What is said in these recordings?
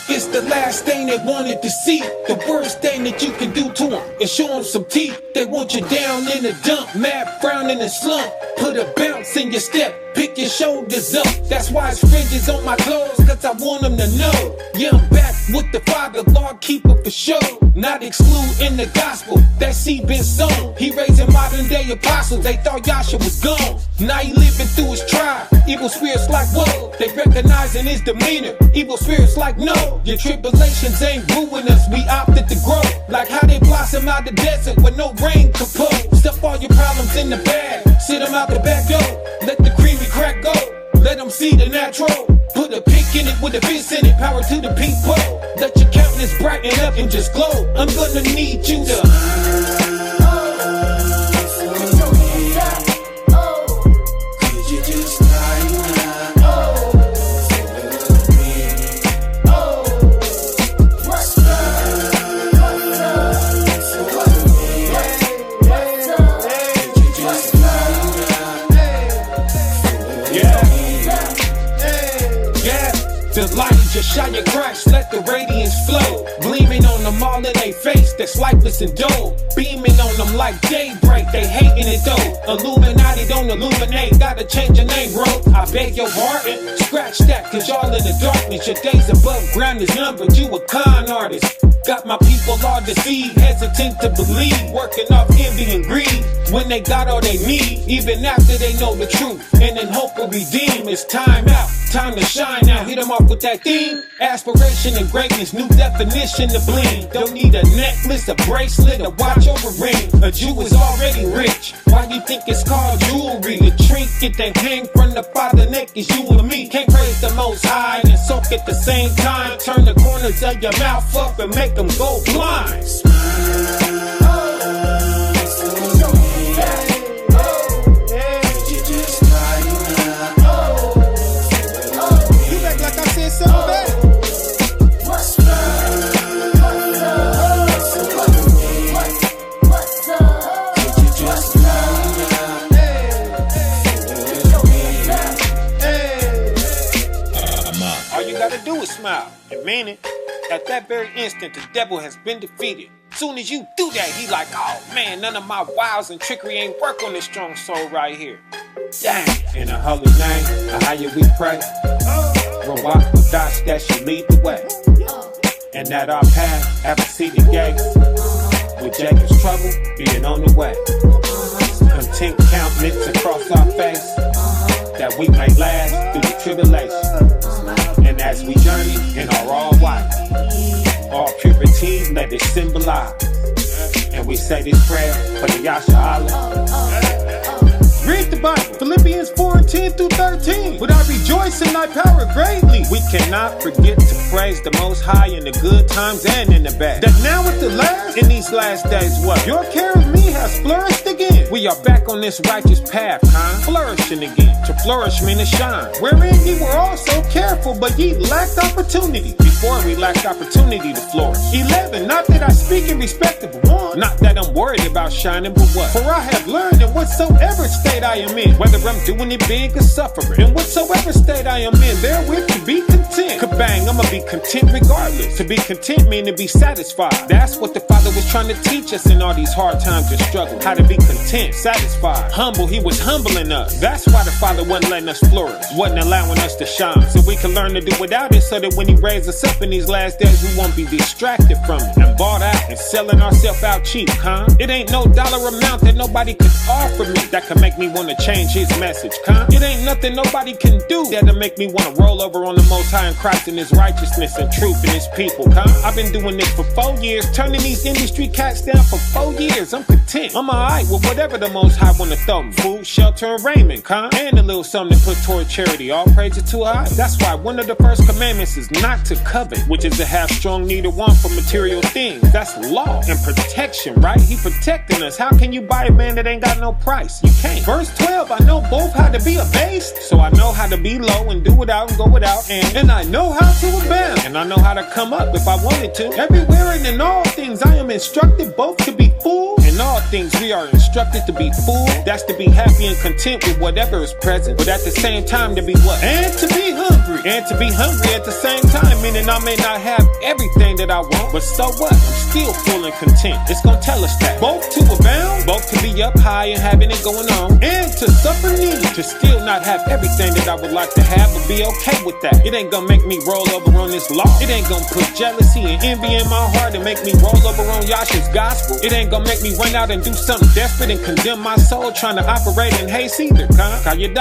It's the last thing they wanted to see. The worst thing that you can do to them is show them some teeth. They want you down in the dump, mad, frowning and slump. Put a bounce in your step, pick your shoulders up. That's why it's fringes on my clothes, cause I want them to know. Yeah, I'm back with the Father, Lord keeper for sure. Not excluding the gospel, that seed been sown. He raising modern day apostles, they thought Yasha was gone. Now he living through his tribe. Evil spirits like whoa, they recognizing his demeanor. Evil spirits like no, your tribulations ain't ruining us, we opted to grow. Like how they blossom out the desert with no rain to pour. Stuff all your problems in the bag, sit them out the back door. Let the creamy crack go, let them see the natural. Put a pick in it with a fist in it, power to the people. Let your countenance brighten up and just glow. I'm gonna need you to YASHAYA Christ, let the radiance flow. Gleaming on them all in they face that's lifeless and dull. Beaming on them like daybreak, they hating it though. Illuminati don't illuminate, gotta change your name, bro. I beg your pardon, scratch that, cause y'all in the darkness. Your days above ground is numbered, you a con artist. Got my people all deceived, hesitant to believe. Working off envy and greed, when they got all they need. Even after they know the truth, and in hope will redeem. It's time out, time to shine now. Hit them off with that theme. Aspiration and greatness, new definition to bling. Don't need a necklace, a bracelet, a watch or a ring. A Jew is already rich, why you think it's called jewelry? The trinket that hang from the Father neck is you and me. Can't praise the Most High and soak at the same time. Turn the corners of your mouth up and make them go blind. You act like I said something bad. All you gotta do is smile and mean it. At that very instant, the devil has been defeated. Soon as you do that, he like, oh man, none of my wiles and trickery ain't work on this strong soul right here. Dang. In a holy name, Ahayah we pray. RUWACH, QODESH, that should lead the way. And that our path have a seated gate. With Jacob's trouble being on the way. Content countenance across our face. That we may last through the tribulation. And as we journey in our all white, all purity let it symbolize. And we say this prayer for the YASHARAHLA. Read the Bible, Philippians 4:10-13. Would I rejoice in thy power greatly? We cannot forget to praise the Most High in the good times and in the bad. That now at the last, in these last days, what? Your care of me has flourished again. We are back on this righteous path, flourishing again. To flourish mean to shine. Wherein ye were also careful, but ye lacked opportunity. Before we lacked opportunity to flourish. 11, not that I speak in respect of one. Not that I'm worried about shining, but what? For I have learned in whatsoever state I am in, whether I'm doing it big or suffering, in whatsoever state I am in, therewith to be content. Kabang, I'ma be content regardless. To be content mean to be satisfied. That's what the Father was trying to teach us in all these hard times and struggles. How to be content, satisfied, humble. He was humbling us. That's why the Father wasn't letting us flourish, wasn't allowing us to shine. So we can learn to do without it, so that when he raises us up in these last days, we won't be distracted from it and bought out and selling ourselves out cheap, It ain't no dollar amount that nobody could offer me that can make me want to change his message, It ain't nothing nobody can do that'll make me want to roll over on the Most High and Christ and his righteousness and truth and his people, I've been doing this for 4 years, turning these industry cats down for 4 years. I'm content. I'm alright with whatever the Most High wanna throw me. Food, shelter, and raiment, and a little something to put toward charity. All praises to High. That's why one of the first commandments is not to covet, which is to have strong need or want for material things. That's law and protection, right? He protecting us. How can you buy a man that ain't got no price? You can't. Verse 12, I know both how to be abased, so I know how to be low and do without and go without, and I know how to abound, and I know how to come up if I wanted to. Everywhere and in all things I am instructed both to be full and In all things we are instructed to be full. That's to be happy and content with whatever is present, but at the same time to be what? And to be hungry. And to be hungry at the same time, meaning I may not have everything that I want, but so what? I'm still full and content. It's gonna tell us that. Both to abound, both to be up high and having it going on, and to suffer need, to still not have everything that I would like to have, but be okay with that. It ain't gonna make me roll over on this law. It ain't gonna put jealousy and envy in my heart and make me roll over on Yasha's gospel. It ain't gonna make me run out and do something desperate and condemn my soul trying to operate in haste either. Ahayah.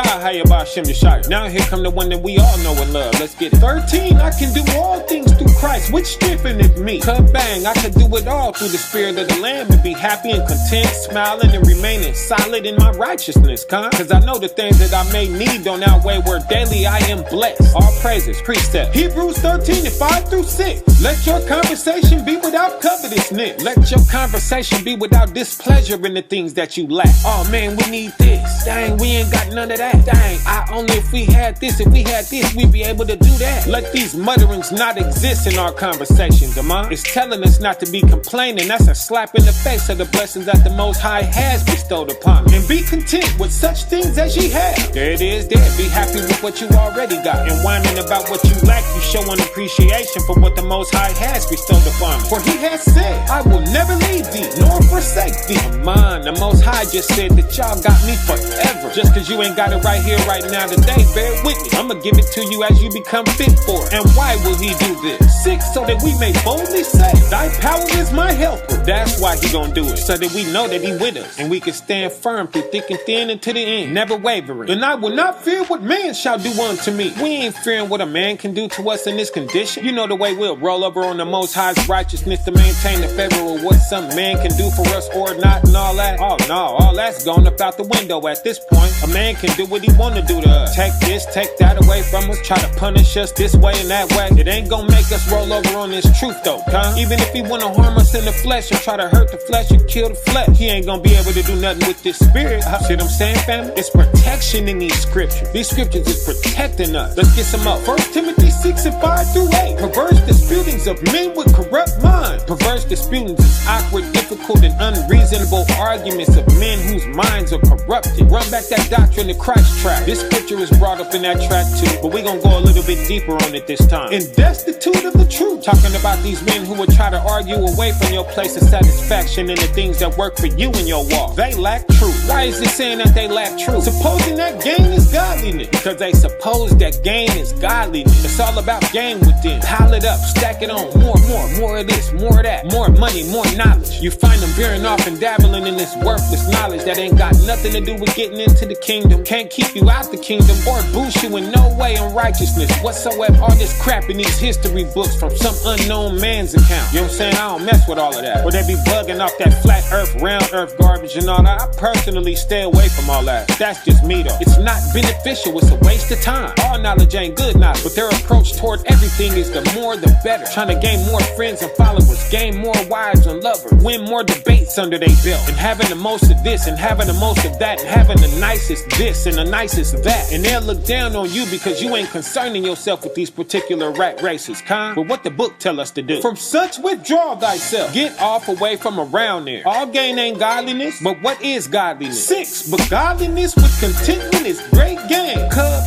Now here come the one that we all know and love. Let's get it. 13, I can do all things through Christ, which strengtheneth me. Bang, I can do it all through the spirit of the Lamb and be happy and content, smiling and remaining solid in my righteousness, cause I know the things that I may need don't outweigh where daily I am blessed. All praises, precept. Hebrews 13 and 5 through 6. Let your conversation be without covetousness. Let your conversation be without displeasure in the things that you lack. Oh man, we need this. Dang, we ain't got none of that. Dang, only if we had this, we'd be able to do that. Let these mutterings not exist in our conversations, It's telling us not to be complaining. That's a slap in the face of the blessings that the Most High has bestowed upon us. And be content with such things as ye have. There it is there. Be happy with what you already got. And whining about what you lack, you show an appreciation for what the Most High has bestowed upon us. For he has said, I will never leave thee, nor forsake thee. Come, the Most High just said that y'all got me forever. Just cause you ain't got it right here, right now, today, bear with me. I'ma give it to you as you become fit for it. And why will he do this? 6, so that we may boldly say, thy power is my helper. That's why he gonna do it, so that we know that he with us, and we can stand firm through thick and thin and to the end, never wavering. And I will not fear what man shall do unto me. We ain't fearing what a man can do to us in this condition. You know the way we'll roll over on the Most High's righteousness to maintain the favor of what some man can do for us or not and all that. Oh no, all that's gone up out the window at this point. A man can do what he wanna do to us. Take this, take that away from us, try to punish us this way and that way. It ain't gonna make us roll over on this truth though, Even if he wanna harm us in the flesh and try to hurt the flesh and kill the flesh, he ain't gonna be able to do nothing with this spirit. See what I'm saying, family? It's protection in these scriptures. These scriptures is protecting us. Let's get some up. 1 Timothy 6 and 5 through 8. Perverse disputings of men with corrupt minds. Perverse disputings is awkward, difficult, and unreasonable arguments of men whose minds are corrupted. Run back that doctrine to Christ track. This scripture is brought up in that track too, but we're gonna go a little bit deeper on it this time. And destitute of the truth. Talking about these men who would try to argue away from your place of satisfaction in the things that work for you in your walk. They lack truth. Why is it saying that they lack truth? Supposing that gain is godliness. Because they suppose that gain is godliness. It's all about gain with them. Pile it up, stack it on. More of this, more of that. More money, more knowledge. You find them veering off and dabbling in this worthless knowledge that ain't got nothing to do with getting into the kingdom. Can't keep you out the kingdom or boost you in no way in righteousness whatsoever. All this crap in these history books from some unknown man's account. You know what I'm saying? I don't mess with all of that. Or they be bugging off that flat earth, round earth garbage and all that. I personally stay away from all that. That's just me though. It's not beneficial. It's a waste of time. All knowledge ain't good knowledge, but their approach toward everything is the more the better. Trying to gain more friends and followers, gain more wives and lovers, win more debates under their belt, and having the most of this and having the most of that, and having the nicest this and the nicest that. And they'll look down on you because you ain't concerning yourself with these particular rat races, But what the book tell us to do? From such withdraw thyself. Get off away from around there. All gain ain't godliness, but what is godliness? 6, but godliness with contentment is great gain.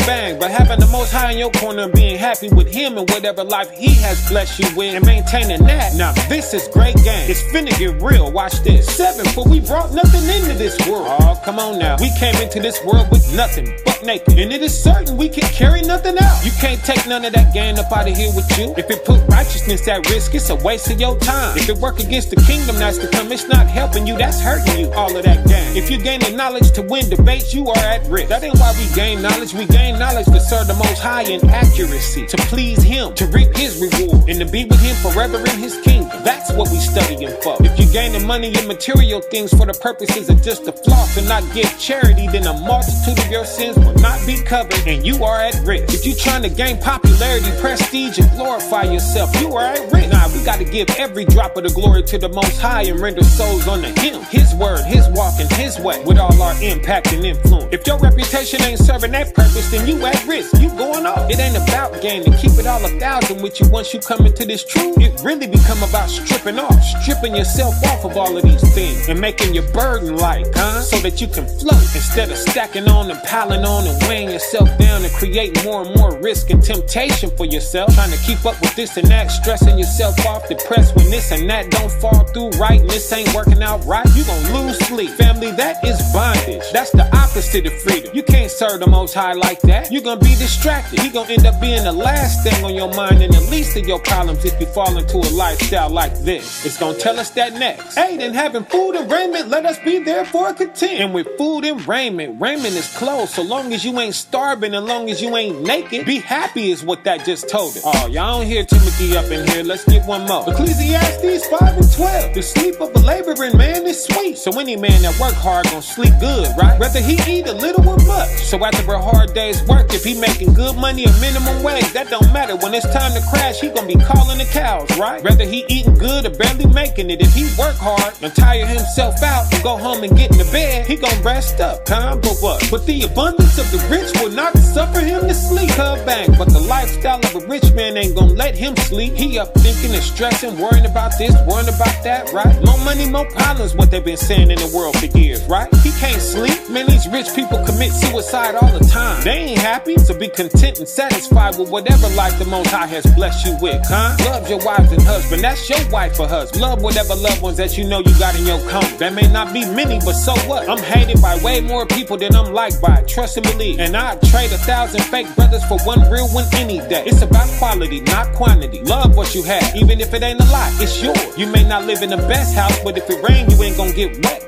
Bang, but having the Most High in your corner and being happy with him and whatever life he has blessed you with and maintaining that. Now this is great gain. It's finna get real. Watch this. 7, for we brought nothing into this world. Oh, come on now. We came into this world with nothing but naked, and it is certain we can carry nothing out. You can't take none of that gain up out of here with you. If it put righteousness at risk, it's a waste of your time. If it work against the kingdom that's to come, it's not helping you, that's hurting you. All of that gain. If you gaining knowledge to win debates, you are at risk. That ain't why we gain knowledge. We gain knowledge to serve the Most High in accuracy, to please him, to reap his reward, and to be with him forever in his kingdom. That's what we studying for. If you gaining money and material things for the purposes of just to floss and not give charity, then a multitude of your sins will not be covered, and you are at risk. If you trying to gain popularity, prestige, and glorify yourself, you are at risk. Nah, we got to give every drop of the glory to the Most High and render souls unto him, his word, his walk, and his way, with all our impact and influence. If your reputation ain't serving that purpose, then you at risk. You going off. It ain't about gaining. Keep it all 1,000 with you once you come into this truth, it really become about stripping yourself off of all of these things and making your burden light, so that you can float instead of stacking on and piling on and weighing yourself down and creating more and more risk and temptation for yourself, trying to keep up with this and that, stressing yourself off, depressed when this and that don't fall through right and this ain't working out right. You gon' lose sleep. Family, that is bondage. That's the opposite of freedom. You can't serve the Most High like that. You're gonna be distracted. He gonna end up being the last thing on your mind and the least of your problems if you fall into a lifestyle like this. It's gonna tell us that next. Hey, then having food and raiment, let us be there for a content. And with food and raiment is clothes. So long as you ain't starving, as long as you ain't naked, be happy is what that just told us. Oh, y'all don't hear Timothy up in here. Let's get one more. Ecclesiastes 5:12. The sleep of a laboring man is sweet. So any man that work hard gonna sleep good, right? Whether he eat a little or much. So after a hard day's work, if he making good money or minimum wage, that don't matter. When it's time to crash, he gonna be calling the cows, right? Whether he eating good or barely making it, if he work hard and tire himself out and go home and get in the bed, he gonna rest up, but what? But the abundance of the rich will not suffer him to sleep, bang. But the lifestyle of a rich man ain't gonna let him sleep. He up thinking and stressing, worrying about this, worrying about that, right? More money, more problems, what they've been saying in the world for years, right? He can't sleep. Man, these rich people commit suicide all the time. They ain't happy, so be content and satisfied with whatever life the Most High has blessed you with, Love your wives and husband, that's your wife or husband. Love whatever loved ones that you know you got in your company. That may not be many, but so what? I'm hated by way more people than I'm liked by. Trust and believe. And I'd trade 1,000 fake brothers for one real one any day. It's about quality, not quantity. Love what you have, even if it ain't a lot, it's yours. You may not live in the best house, but if it rain, you ain't gonna get wet,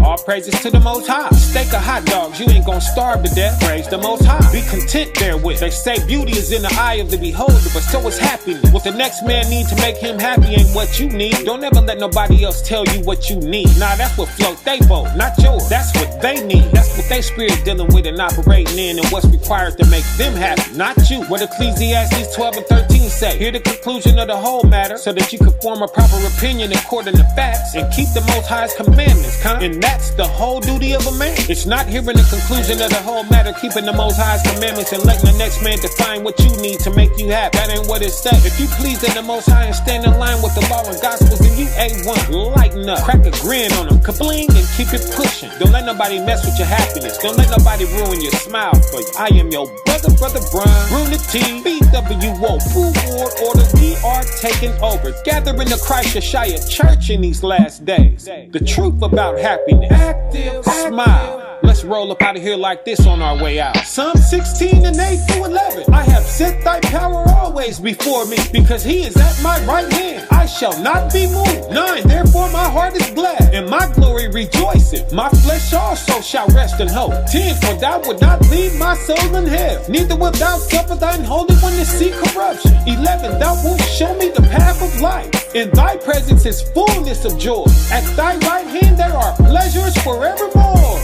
All praises to the Most High. Steak or hot dogs, you ain't gonna starve to death. Praise the Most High. Be content therewith. They say beauty is in the eye of the beholder, but so is happiness. What the next man need to make him happy ain't what you need. Don't ever let nobody else tell you what you need. Nah, that's what float they vote, not yours. That's what they need. That's what they spirit dealing with and operating in, and what's required to make them happy, not you. What Ecclesiastes 12:13 say. Hear the conclusion of the whole matter, so that you can form a proper opinion according to facts and keep the Most High's commandments, and that's the whole duty of a man. It's not hearing the conclusion of the whole matter, keeping the Most High's commandments and letting the next man define what you need to make you happy. That ain't what it says. If you please in the Most High and stand in line with the law and gospels, then you A1. Lighten up, crack a grin on them, kabling, and keep it pushing. Don't let nobody mess with your happiness. Don't let nobody ruin your smile for you. I am your brother Brian, Brunity, BWO, Full Ward Order. We are taking over. Gather in the Christ YASHAYA church in these last days. The truth about happiness. Active smile. Let's roll up out of here like this on our way out. Psalm 16:8-11. I have set thy power always before me, because he is at my right hand. I shall not be moved. 9. Therefore my heart is glad, and my glory rejoiceth. My flesh also shall rest in hope. 10. For thou wilt not leave my soul in hell, neither wilt thou suffer thine holy one to see corruption. 11. Thou wilt show me the path of life. In thy presence is fullness of joy. At thy right hand there are pleasures forevermore.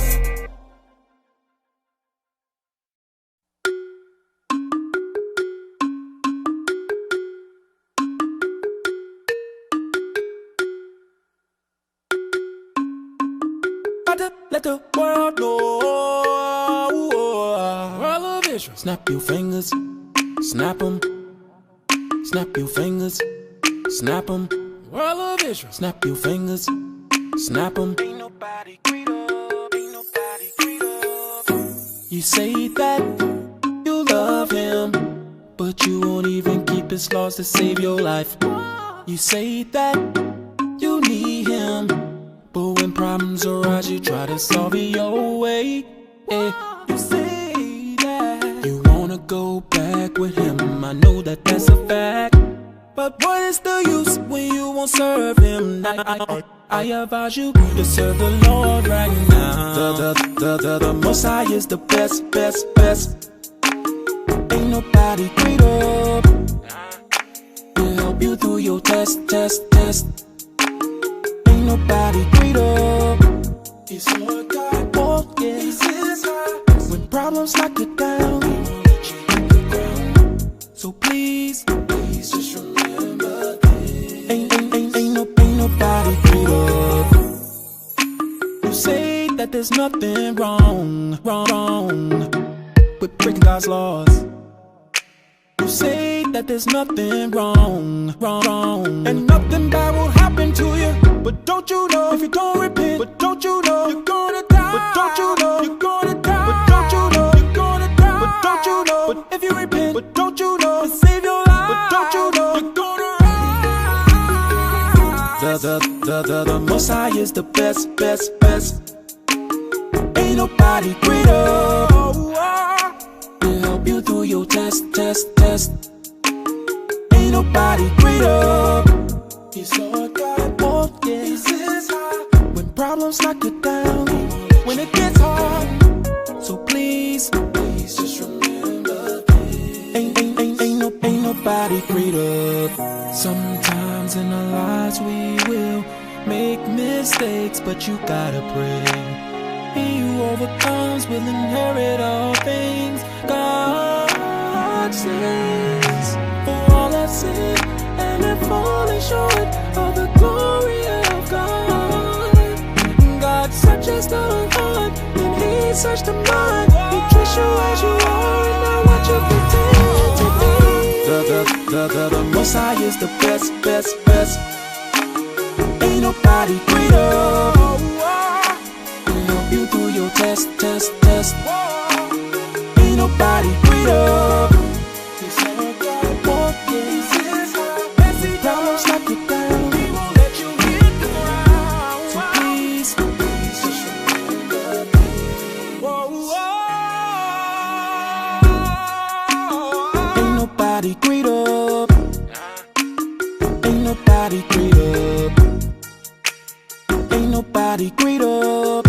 Let the world know. World of Israel. Snap your fingers, snap them. Snap your fingers, snap them. World of Israel. Snap your fingers, snap them. Ain't nobody greater, ain't nobody greater. You say that you love him, but you won't even keep his laws to save your life. You say that you need him, but when problems arise, you try to solve it your way. You say that you wanna go back with him. I know that that's a fact, but what is the use when you won't serve him? I advise you to serve the Lord right now. The Most High is the best, best, best. Ain't nobody greater. He'll help you through your test. Nobody greater. It's Lord God. Oh yeah. He's his God. When problems knock you down, he won't let you hit the ground. So please just remember this. Ain't nobody greater. You say that there's nothing wrong with breaking God's laws. You say that there's nothing wrong, and nothing bad will happen to you. But don't you know if you don't repent? But don't you know you're gonna die? But don't you know you're gonna die? But don't you know you're gonna die? But don't you know? But if you repent, but don't you know to save your life? But don't you know you're gonna rise? The Most High is the best. Ain't nobody greater. He'll help you through your test. Ain't nobody greater. He's Lord God, oh yeah. He's high. When problems knock you down, when it gets hard, so please just remember this. Ain't nobody greater. Sometimes in our lives we will make mistakes, but you gotta pray. He who overcomes will inherit all things. God says, for all have sinned and have fallen short of the glory of God. God searches the heart and He searched the mind. He treats you as you are and not what you pretend to be. The Most High is the best. Ain't nobody greater. He'll help you through your test. Ain't nobody greater. He's Lord God, oh yeah. He's high. When problems knock you down, He won't let you hit the ground. So please just remember this. Ain't nobody greater. Ain't nobody greater. Ain't nobody greater.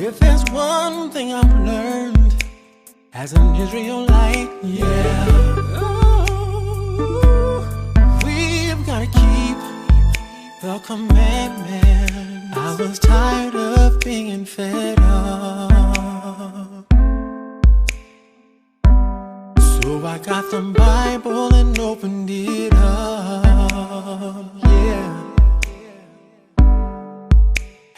If there's one thing I've learned as an Israelite, we've gotta keep the commandment. I was tired of being fed up, so I got the Bible and opened it up,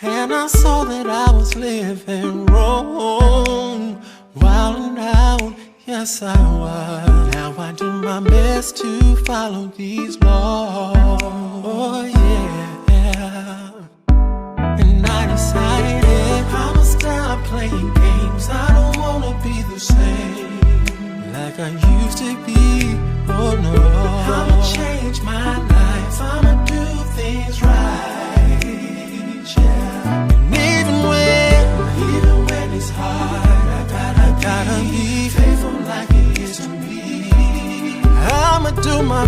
and I saw that I was living wrong, wilding out, yes I was. Now I do my best to follow these laws, and I decided I'ma stop playing games. I don't wanna be the same like I used to be, oh no. I'ma change my life, I'ma do things right. And even when it's hard, I gotta be faithful like it is to me. I'ma do my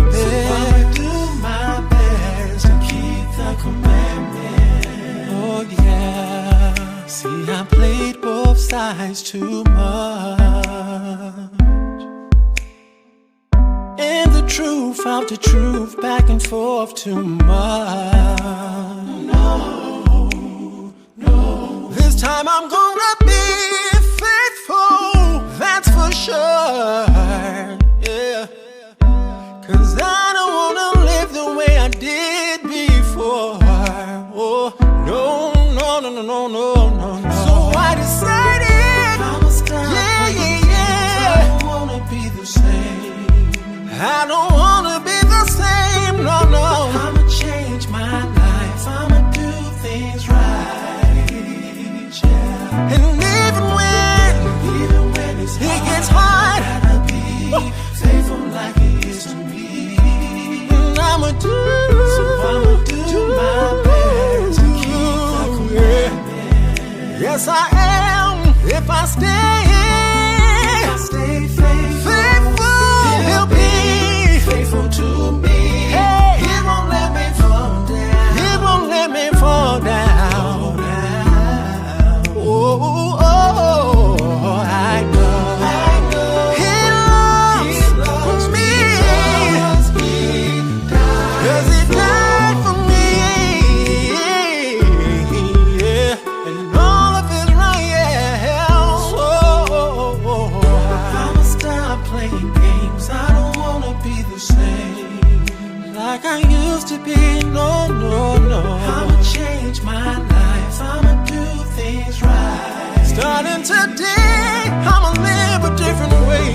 best to keep the commandment. Oh yeah. See, I played both sides too much, and the truth out the truth, back and forth too much. This time I'm gonna be faithful, that's for sure, yeah. 'Cause I don't wanna live the way I did before. Oh, no. So I decided I'ma stop playing games. I don't wanna be the same. I don't wanna be the same, no. I'ma change my life, I'ma do things right. And even when it's hard, it gets hard, I gotta be faithful like it is to me. And I'ma do my best to keep the commandment. Yes, I am. If I stay faithful, He'll be faithful to me. Hey. He won't let me fall down. He won't let me fall down. Oh, I know He loves me, 'cause He died for me, yeah. like I used to be. No, no, no. I'ma change my life. I'ma do things right. Starting today, I'ma live a different way.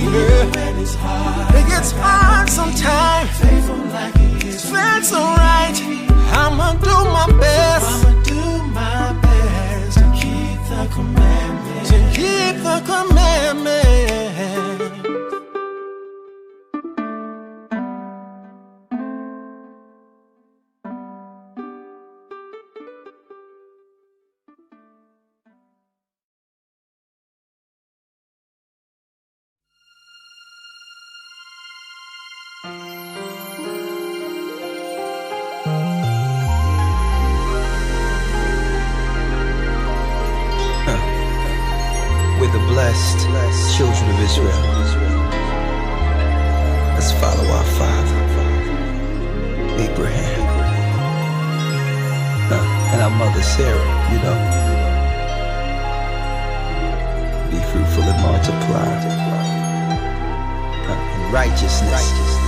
It's hard. It gets hard sometimes. Faithful like it is. That's alright. I'ma do my best. I'ma do my best to keep the commandments. To keep the commandments. We're the blessed children of Israel. Let's follow our father, Abraham, and our mother Sarah, you know. Be fruitful and multiply in righteousness. Like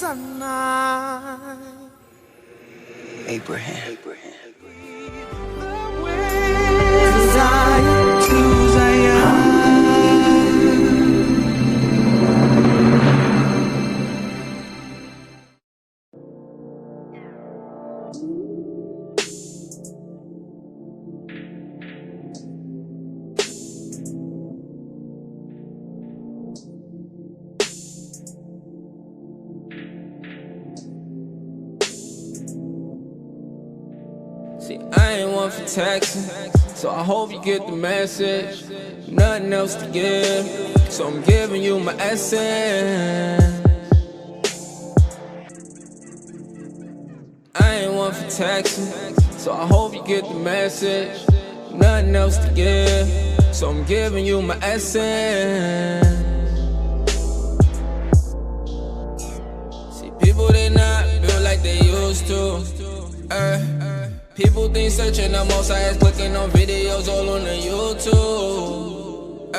tonight. Abraham. Zion to Zion. See, I ain't one for texting, so I hope you get the message. Nothing else to give, so I'm giving you my essence. I ain't one for texting, so I hope you get the message. Nothing else to give, so I'm giving you my essence. See, people they not built like they used to. People think searching the most high is clicking on videos all on the YouTube.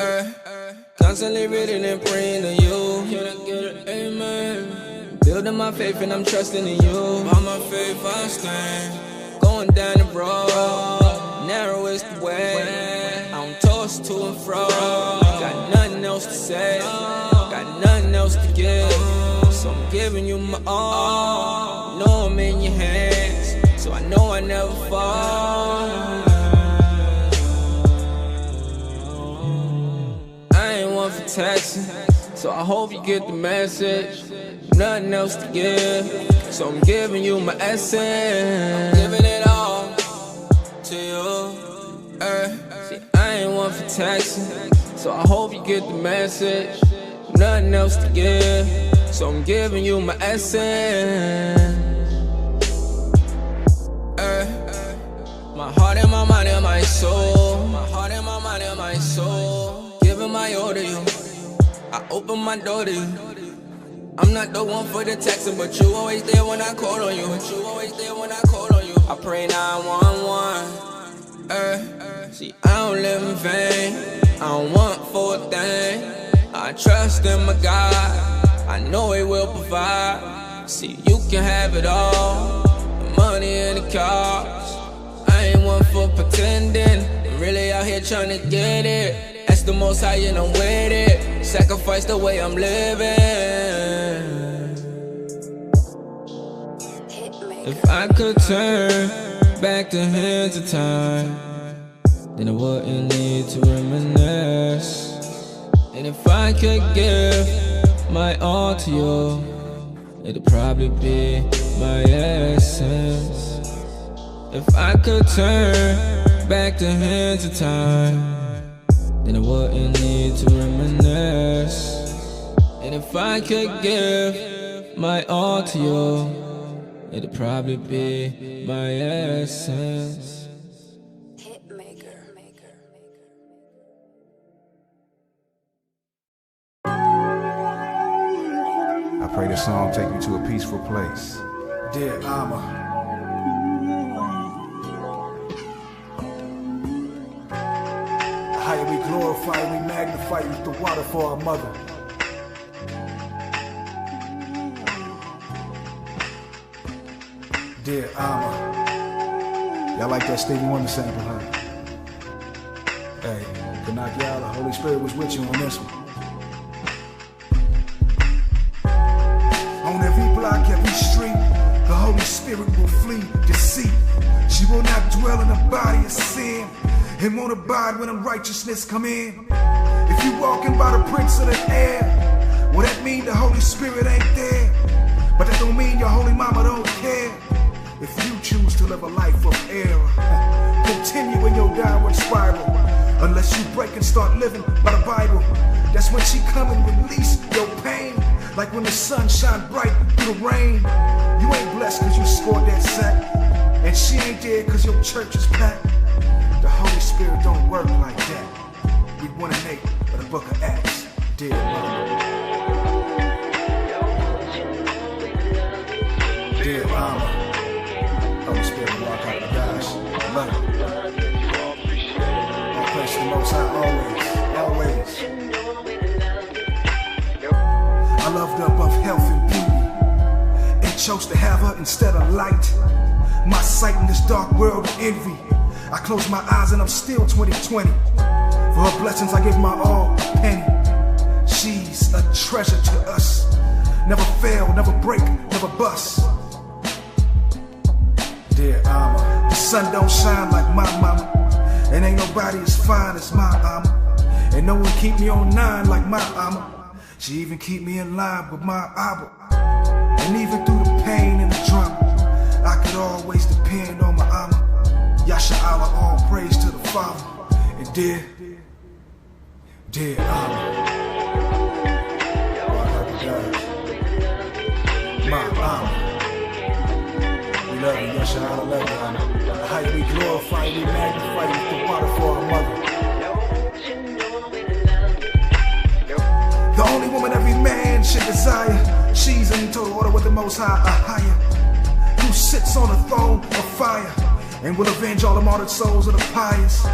Constantly reading and praying to you. Can I get an amen? Building my faith and I'm trusting in you. By my faith I stand. Going down the road, narrow is the way. I'm tossed to and fro. Got nothing else to say, got nothing else to give. So I'm giving you my all. Know I'm in your hands, so I know I never fall. I ain't one for texting, so I hope you get the message. Nothing else to give, so I'm giving you my essence. I'm giving it all to you. See, I ain't one for texting, so I hope you get the message. Nothing else to give, so I'm giving you my essence. My heart and my mind and my soul. My heart and my mind and my soul. Giving my all to you. I open my door to you. I'm not the one for the texting, but you always there when I call on you. But you always there when I call on you. I pray 911. See, I don't live in vain. I don't want for a thing. I trust in my God. I know He will provide. See, you can have it all. The money and the cars. I ain't one for pretending. I'm really out here trying to get it. That's the most high and I'm with it. Sacrifice the way I'm living. If I could turn back the hands of time, then I wouldn't need to reminisce. And if I could give my all to you, it'd probably be my essence. If I could turn back the hands of time, then I wouldn't need to reminisce. And if I could give my all to you, it'd probably be my essence. I pray this song take you to a peaceful place. Dear Mama, Ahayah, we glorify and we magnify you with the water for our mother. Dear Amma, y'all like that Stevie Wonder sample, huh? Hey, Kanak'Yala, the Holy Spirit was with you on this one. On every block, every street, the Holy Spirit will flee deceit. She will not dwell in a body of sin and won't abide when unrighteousness come in. If you walking by the prince of the air, well that mean the Holy Spirit ain't there. But that don't mean your holy mama don't care. If you choose to live a life of error, continue in your downward spiral. Unless you break and start living by the Bible, that's when she come and release your pain. Like when the sun shine bright through the rain. You ain't blessed cause you scored that sack, and she ain't there cause your church is packed. The Holy Spirit don't work like that. Read 1 and 8 of the book of Acts. Dear Mama, dear Mama, Holy Spirit walk out of God's love. I praise the Most High always. I loved up of health and beauty, chose to have her instead of light. My sight in this dark world of envy. I close my eyes and I'm still 20/20. For her blessings I give my all, a penny. She's a treasure to us. Never fail, never break, never bust. Dear Amma, the sun don't shine like my mama, and ain't nobody as fine as my Amma. And no one keep me on 9 like my Amma. She even keep me in line with my Abba. And even through the pain and the drama, I could always depend on my Amma. YASHARAHLA, all praise to the Father. And dear Amma, my Amma, we love you, YASHARAHLA, love you, Amma. Ahayah, we glorify you, we magnify you with the water for our mother. The only woman every man should desire. She's in total order with the Most High, Ahayah, who sits on a throne of fire and will avenge all the martyred souls of the pious.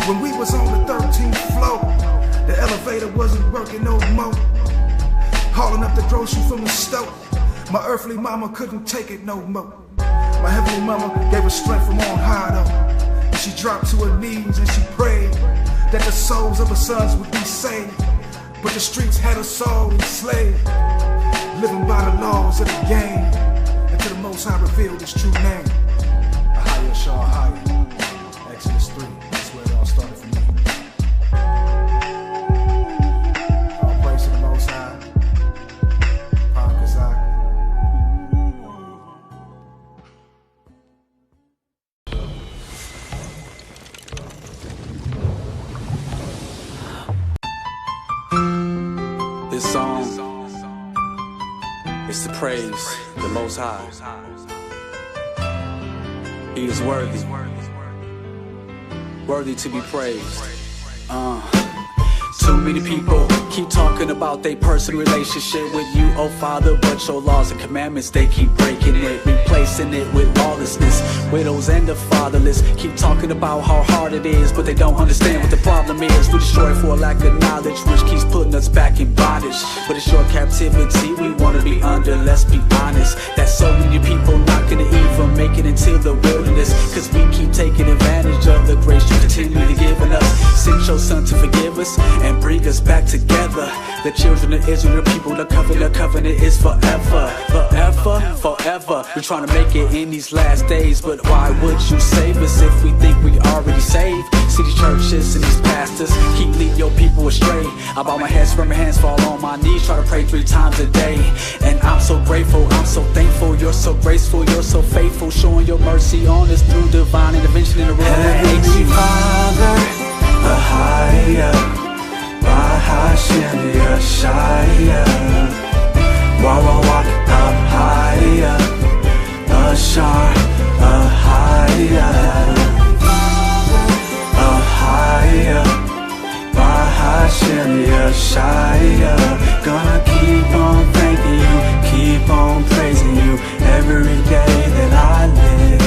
When we was on the 13th floor, the elevator wasn't working no more. Hauling up the groceries from the store, my earthly mama couldn't take it no more. My heavenly mama gave her strength from on high though, and she dropped to her knees and she prayed that the souls of her sons would be saved. But the streets had her soul enslaved, living by the laws of the game, until the Most High revealed his true name. Ahayah, Ahayah, Exodus 3, that's where it all started for me. All praise to the Most High, Pankazak. This song is to praise the Most High. He is worthy, worthy to be praised. Too many people keep talking about their personal relationship with you, oh Father, but your laws and commandments, they keep breaking it, replacing it with lawlessness. Widows and the fatherless keep talking about how hard it is, but they don't understand what the problem is. We destroy for a lack of knowledge, which keeps putting us back in bondage. But it's your captivity we want to be under, let's be honest. That's so many people not gonna even make it into the wilderness, cause we keep taking advantage of the grace you continually giving us. Sent your son to forgive us and bring us back together. The children of Israel, the people, the covenant is forever, forever, forever. We're trying to make it in these last days, but why would you save us if we think we already saved? See these churches and these pastors keep leading your people astray. I bow my head, spread my hands, fall on my knees, try to pray 3 times a day. And I'm so grateful, I'm so thankful, you're so graceful, you're so faithful, showing your mercy on us through divine intervention in the world that hates you. Father, Ahayah, YASHAYA, Ahayah, Issachar, Ahayah, Ahayah, YASHAYA. Gonna keep on thanking you, keep on praising you every day that I live.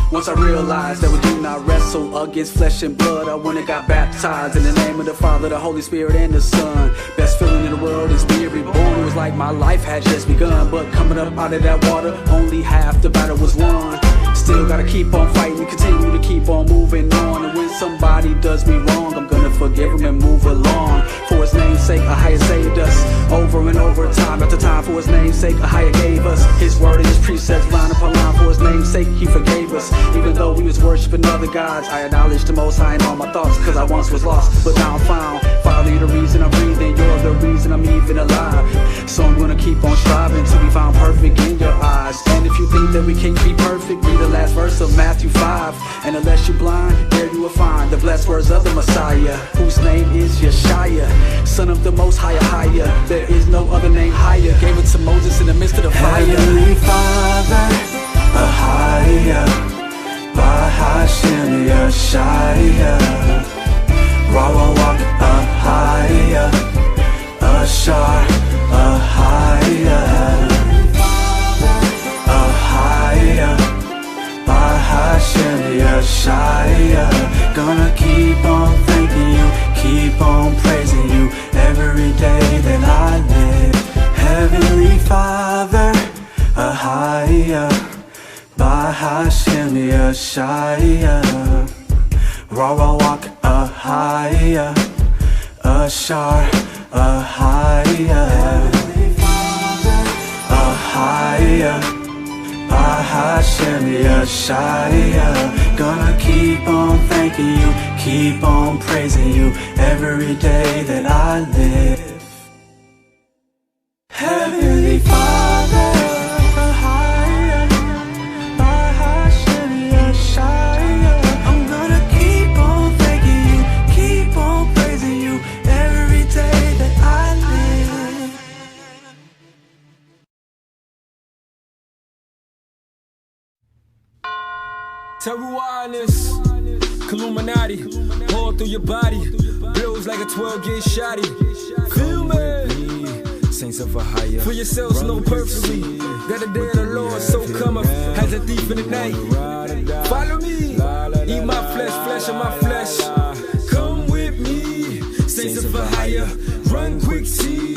Once I realized that we do not wrestle against flesh and blood, I went and got baptized in the name of the Father, the Holy Spirit, and the Son. Best feeling in the world is being reborn. It was like my life had just begun, but coming up out of that water, only half the battle was won. Still gotta keep on fighting, continue to keep on moving on. And when somebody does me wrong, I'm gonna forgive them and move along. For his name's sake, Ahayah saved us over and over, time after time. For his name's sake, Ahayah gave us his word and his precepts, line upon line. For his name's sake, he forgave us. Even though we was worshiping other gods, I acknowledge the Most High in all my thoughts, cause I once was lost, but now I'm found. Father, you're the reason I'm breathing, you're the reason I'm even alive. So I'm gonna keep on striving to be found perfect in your eyes. And if you think that we can't be perfect, read the last verse of Matthew 5. And unless you're blind, there you will find the blessed words of the Messiah, whose name is YASHAYA, Son of the Most High, Ahayah. There is no other name higher. Gave it to Moses in the midst of the fire. Heavenly Father, Ahayah, YASHAYA, Ahayah, Issachar, Ahayah, Ahayah, YASHAYA. Gonna keep on thanking you, keep on praising you every day that I YASHAYA, RUWACH, Ahayah, Issachar, Ahayah, Ahayah, YASHAYA. Gonna keep on thanking you, keep on praising you every day that I live. Heavenly Father, I'm gonna keep on thanking you, keep on praising you every day that I live. Terrorize, Illuminati, all through your body, blows like a 12-gauge shotty. Feel me? Saints of Ahayah, for yourselves know perfectly that the day of the Lord so cometh as a thief in the night. Follow me, eat my flesh, flesh of my flesh. Come with me, Saints of Ahayah, run quick, see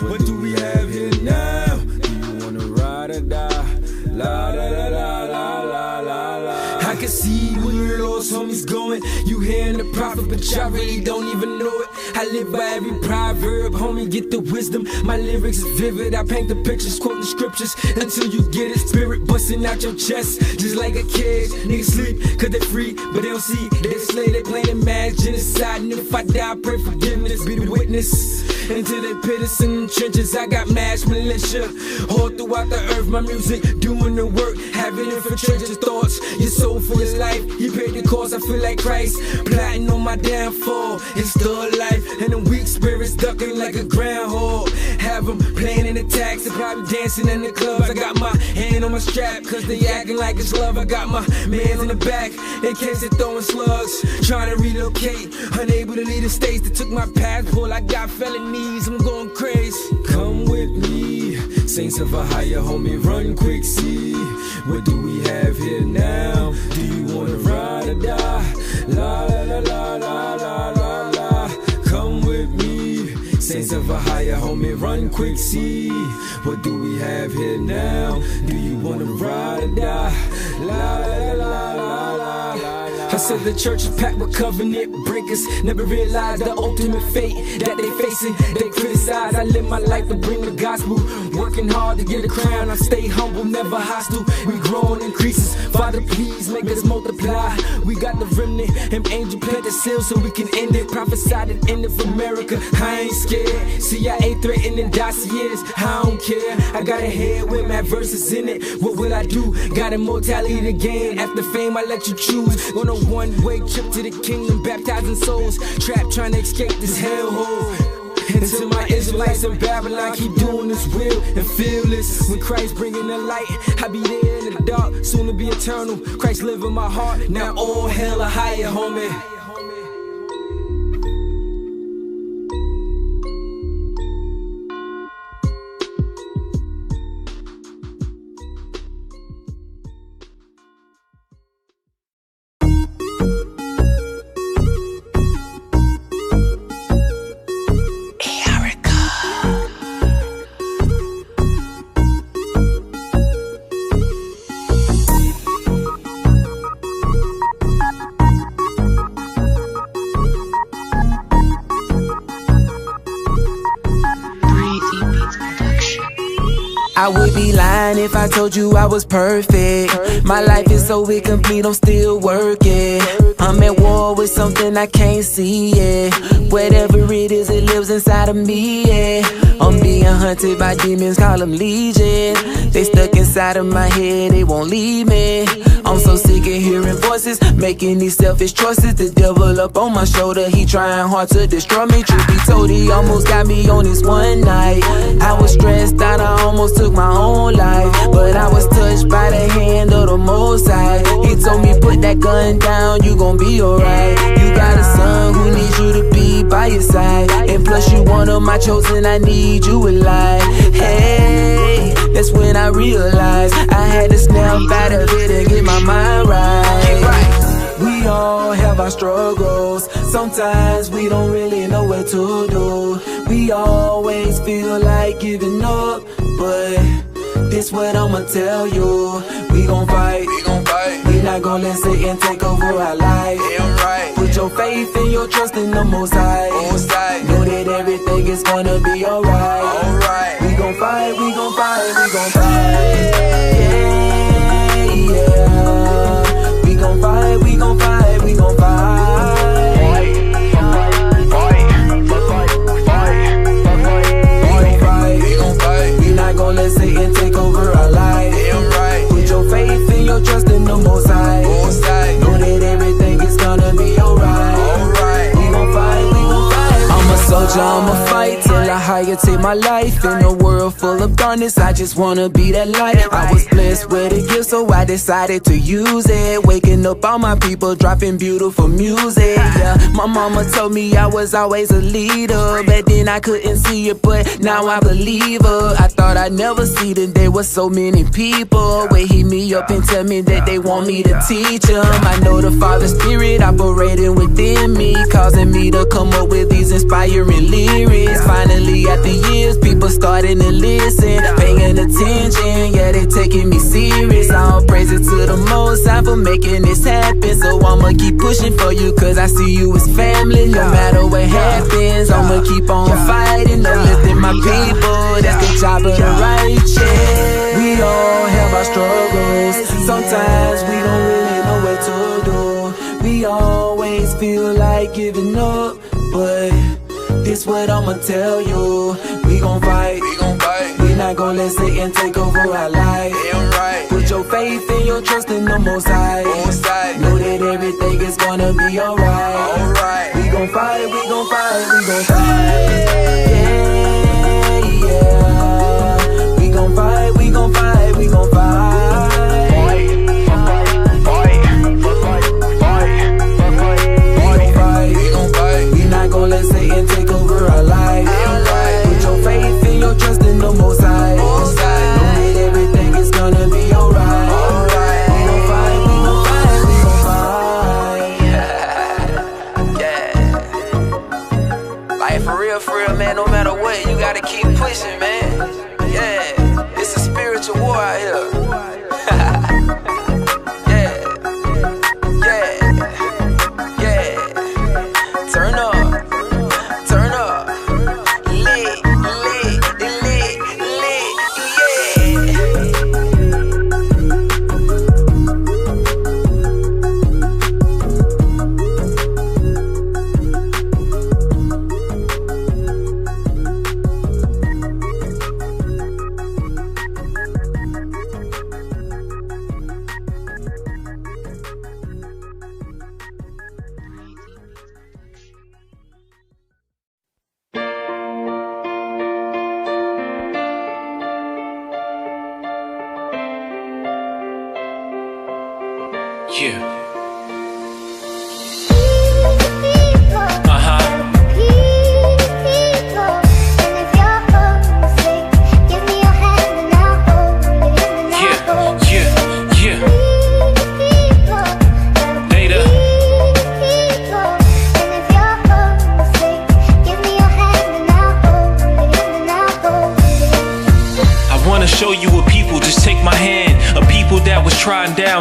what do we have here now? Do you wanna ride or die? La da da da la la la la. I can see where your lost homies going. You hearing the prophet, but y'all really don't even know it. I live by every proverb, homie, get the wisdom. My lyrics is vivid, I paint the pictures, quote the scriptures until you get it. Spirit busting out your chest, just like a kid. Niggas sleep, cause they free, but they don't see. They slay, they playing mass genocide. And if I die, I pray forgiveness, be the witness. Until they pit us in the trenches, I got mass militia all throughout the earth. My music doing the work, having infiltrated your thoughts. Your soul for his life, he paid the cost. I feel like Christ, plotting on my downfall. It's still life, and the weak spirits ducking like a groundhog. Have them playing in the taxi, probably dancing in the clubs. I got my hand on my strap, cause they acting like it's love. I got my man in the back, in case they're throwing slugs. Trying to relocate, unable to leave the states. They took my passport, I got felonies, I'm going crazy. Come with me, Saints of Ahayah, homie, run quick, see what do we have here now? Do you wanna ride or die? La la la la la la la la. Come with me, Saints of Ahayah, homie, run quick, see what do we have here now? Do you wanna ride or die? La la la la la la la. I said the church is packed with covenant breakers. Never realized the ultimate fate that they facing. They criticize, I live my life to bring the gospel. Working hard to get a crown, I stay humble, never hostile. We growing increases, Father please make us multiply. We got the remnant, and angel plant the seal so we can end it. Prophesied and end it for America, I ain't scared. CIA threatening dossiers, I don't care. I got a head with mad verses in it. What will I do? Got immortality to gain. After fame I let you choose. On a one-way trip to the kingdom, baptizing souls. Trapped trying to escape this hellhole. Until my Israelites in Babylon keep doing this will and feel this. When Christ bringing the light, I be there in the dark, soon to be eternal. Christ live in my heart, now all hell Ahayah, homie. I would be lying if I told you I was perfect. My life is so incomplete, I'm still working. I'm at war with something I can't see, yeah. Whatever it is, it lives inside of me, yeah. I'm being hunted by demons, call them legion. They stuck inside of my head, they won't leave me. I'm so sick of hearing voices, making these selfish choices. The devil up on my shoulder, he trying hard to destroy me. Truth be told, he almost got me on this one night. I was stressed out, I almost took my own life, but I was touched by the hand of the Most High. He told me put that gun down, you gon' be alright. You got a son who needs you to be by your side, and plus you one of my chosen, I need you alive. Hey, that's when I realized I had to snap out of it and get my mind right. We all have our struggles, sometimes we don't really know what to do. We always feel like giving up, but this what I'ma tell you. We gon' fight, we not gon' let Satan take over our life. Put your faith and your trust in the Most High. Know that everything is gonna be alright. We gon' fight, we gon' fight, we gon' fight. Yeah, yeah. We gon' fight, we gon' fight, we gon' fight. We not gon' let Satan take over our life. Put your faith and your trust in the Most High. Know that everything is gonna be alright. We gon' fight, we gon' fight. I'm a soldier, I'ma fight till Ahayah take my life. In a world full of darkness, I just wanna be that light. I was blessed with a gift, so I decided to use it. Waking up all my people, dropping beautiful music. Yeah, my mama told me I was always a leader. Back then I couldn't see it, but now I believe her. I thought I'd never see the day with so many people would hit me up and tell me that they want me to teach them. I know the Father Spirit operating within me, causing me to come up with these inspiring lyrics. Finally, after years, people starting to listen, paying attention. Yeah, they taking me serious. I'll praise it to the Most High for making this happen. So I'ma keep pushing for you, cause I see you as family. No matter what happens, I'ma keep on fighting, uplifting my people. That's the job of the righteous. We all have our struggles. Sometimes we don't really know what to do. We always feel like giving up, but this what I'ma tell you. We gon' fight, we not gon' let Satan take over our life. Put your faith and your trust in the Most High. Know that everything is gonna be alright. We gon' fight, we gon' fight, we gon' fight. Yeah, yeah. We gon' fight, we gon' fight, we gon' fight. We not gon' let Satan take over our life. Put your faith and your trust in the Most High. Know that everything is gonna be alright. We gon' fight, we gon' fight, we gon' fight. Yeah. Like for real, man, no matter what, you gotta keep pushing, man. Yeah, it's a spiritual war out here.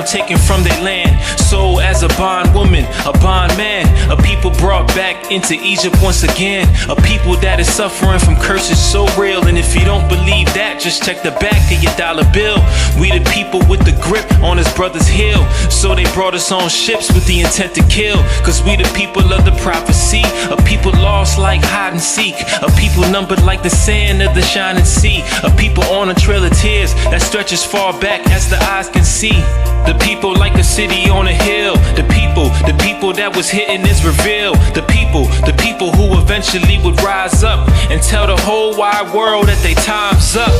Taken from their land, sold as a bondwoman, a bondman, a people brought back into Egypt once again, a people that is suffering from curses so real. And if you don't believe that, just check the back of your dollar bill. We the people with the grip on his brother's heel, so they brought us on ships with the intent to kill. Cause we the people of the prophecy, a people lost like hide and seek, a people numbered like the sand of the shining sea, a people on a trail of tears that stretches far back as the eyes can see. The people like a city on a hill. The people that was hidden is revealed. The people who eventually would rise up and tell the whole wide world that they time's up.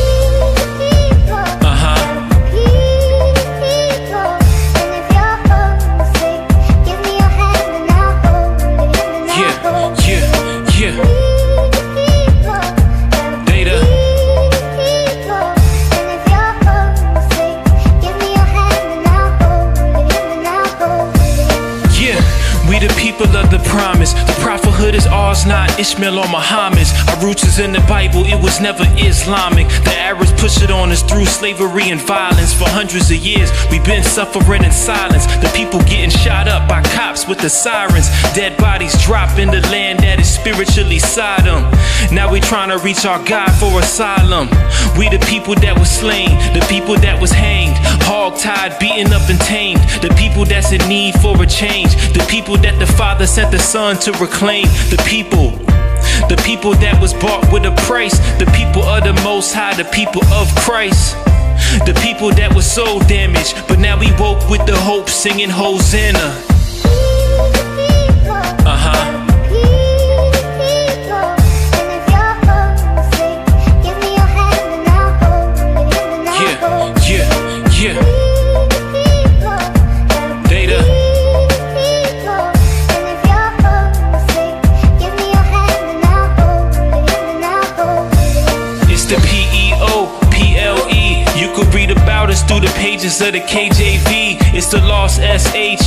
People of the promise, the prophethood is ours, not Ishmael or Muhammad's. Our roots is in the Bible, it was never Islamic. The Arabs push it on us through slavery and violence. For hundreds of years, we've been suffering in silence. The people getting shot up by cops with the sirens. Dead bodies drop in the land that is spiritually Sodom. Now we trying to reach our God for asylum. We the people that was slain, the people that was hanged, hog-tied, beaten up and tamed. The people that's in need for a change. The people that the Father sent the Son to reclaim. The people that was bought with a price. The people of the Most High, the people of Christ. The people that was so damaged, but now we woke with the hope, singing Hosanna. Through the pages of the KJV, it's the lost SHEEP.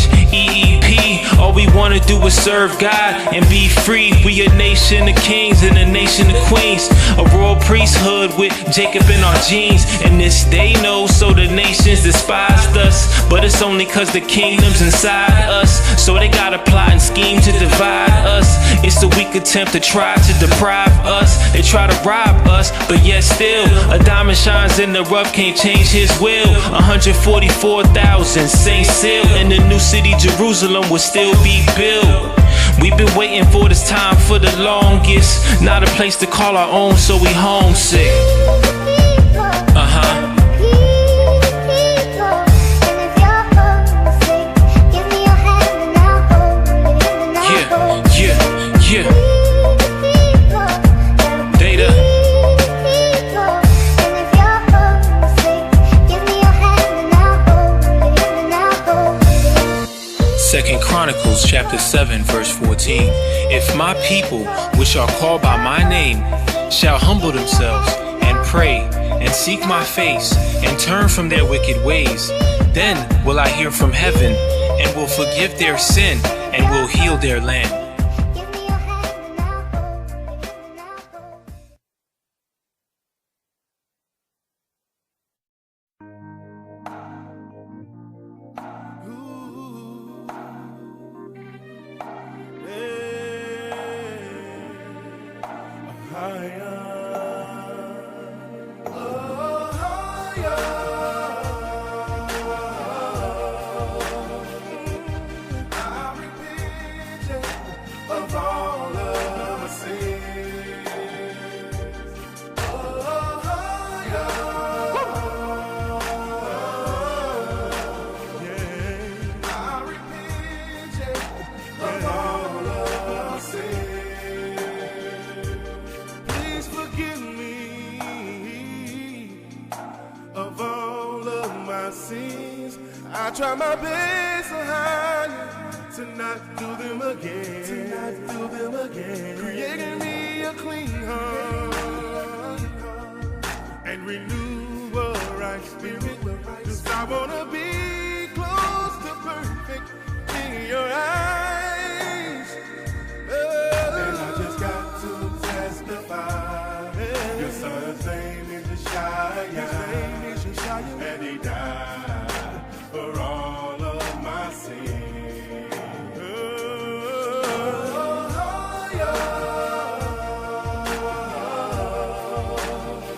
All we wanna do is serve God and be free. We a nation of kings and a nation of queens, a royal priesthood with Jacob in our genes. And this they know, so the nations despised us, but it's only cause the kingdom's inside us. So they got a plot and scheme to divide us. It's the weak attempt to try to deprive us. They try to rob us, but yet still a diamond shines in the rough, can't change his will. 144,000 saints sealed, and the new city Jerusalem will still be built. We've been waiting for this time for the longest. Not a place to call our own, so we homesick. Chronicles chapter 7 verse 14. If my people, which are called by my name, shall humble themselves and pray and seek my face and turn from their wicked ways, then will I hear from heaven and will forgive their sin and will heal their land. I try my best, Ahayah, to not do them again. Creating me a clean heart and renew a right spirit. 'Cause I wanna be close to perfect in your eyes. And I just got to testify. Your son's name is YASHAYA, and he died for all of my sins.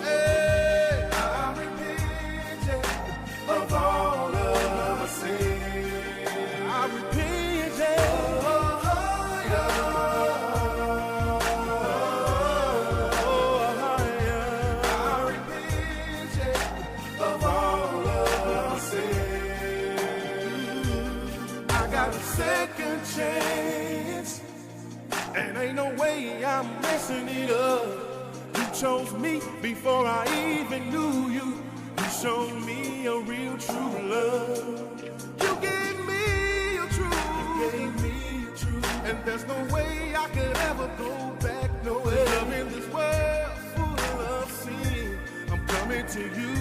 Hey, I repent of all of my sins. I repent. Second chance, and ain't no way I'm messing it up. You chose me before I even knew you. You showed me a real true love. You gave me a truth, and there's no way I could ever go back. No way. I'm in this world full of sin. I'm coming to you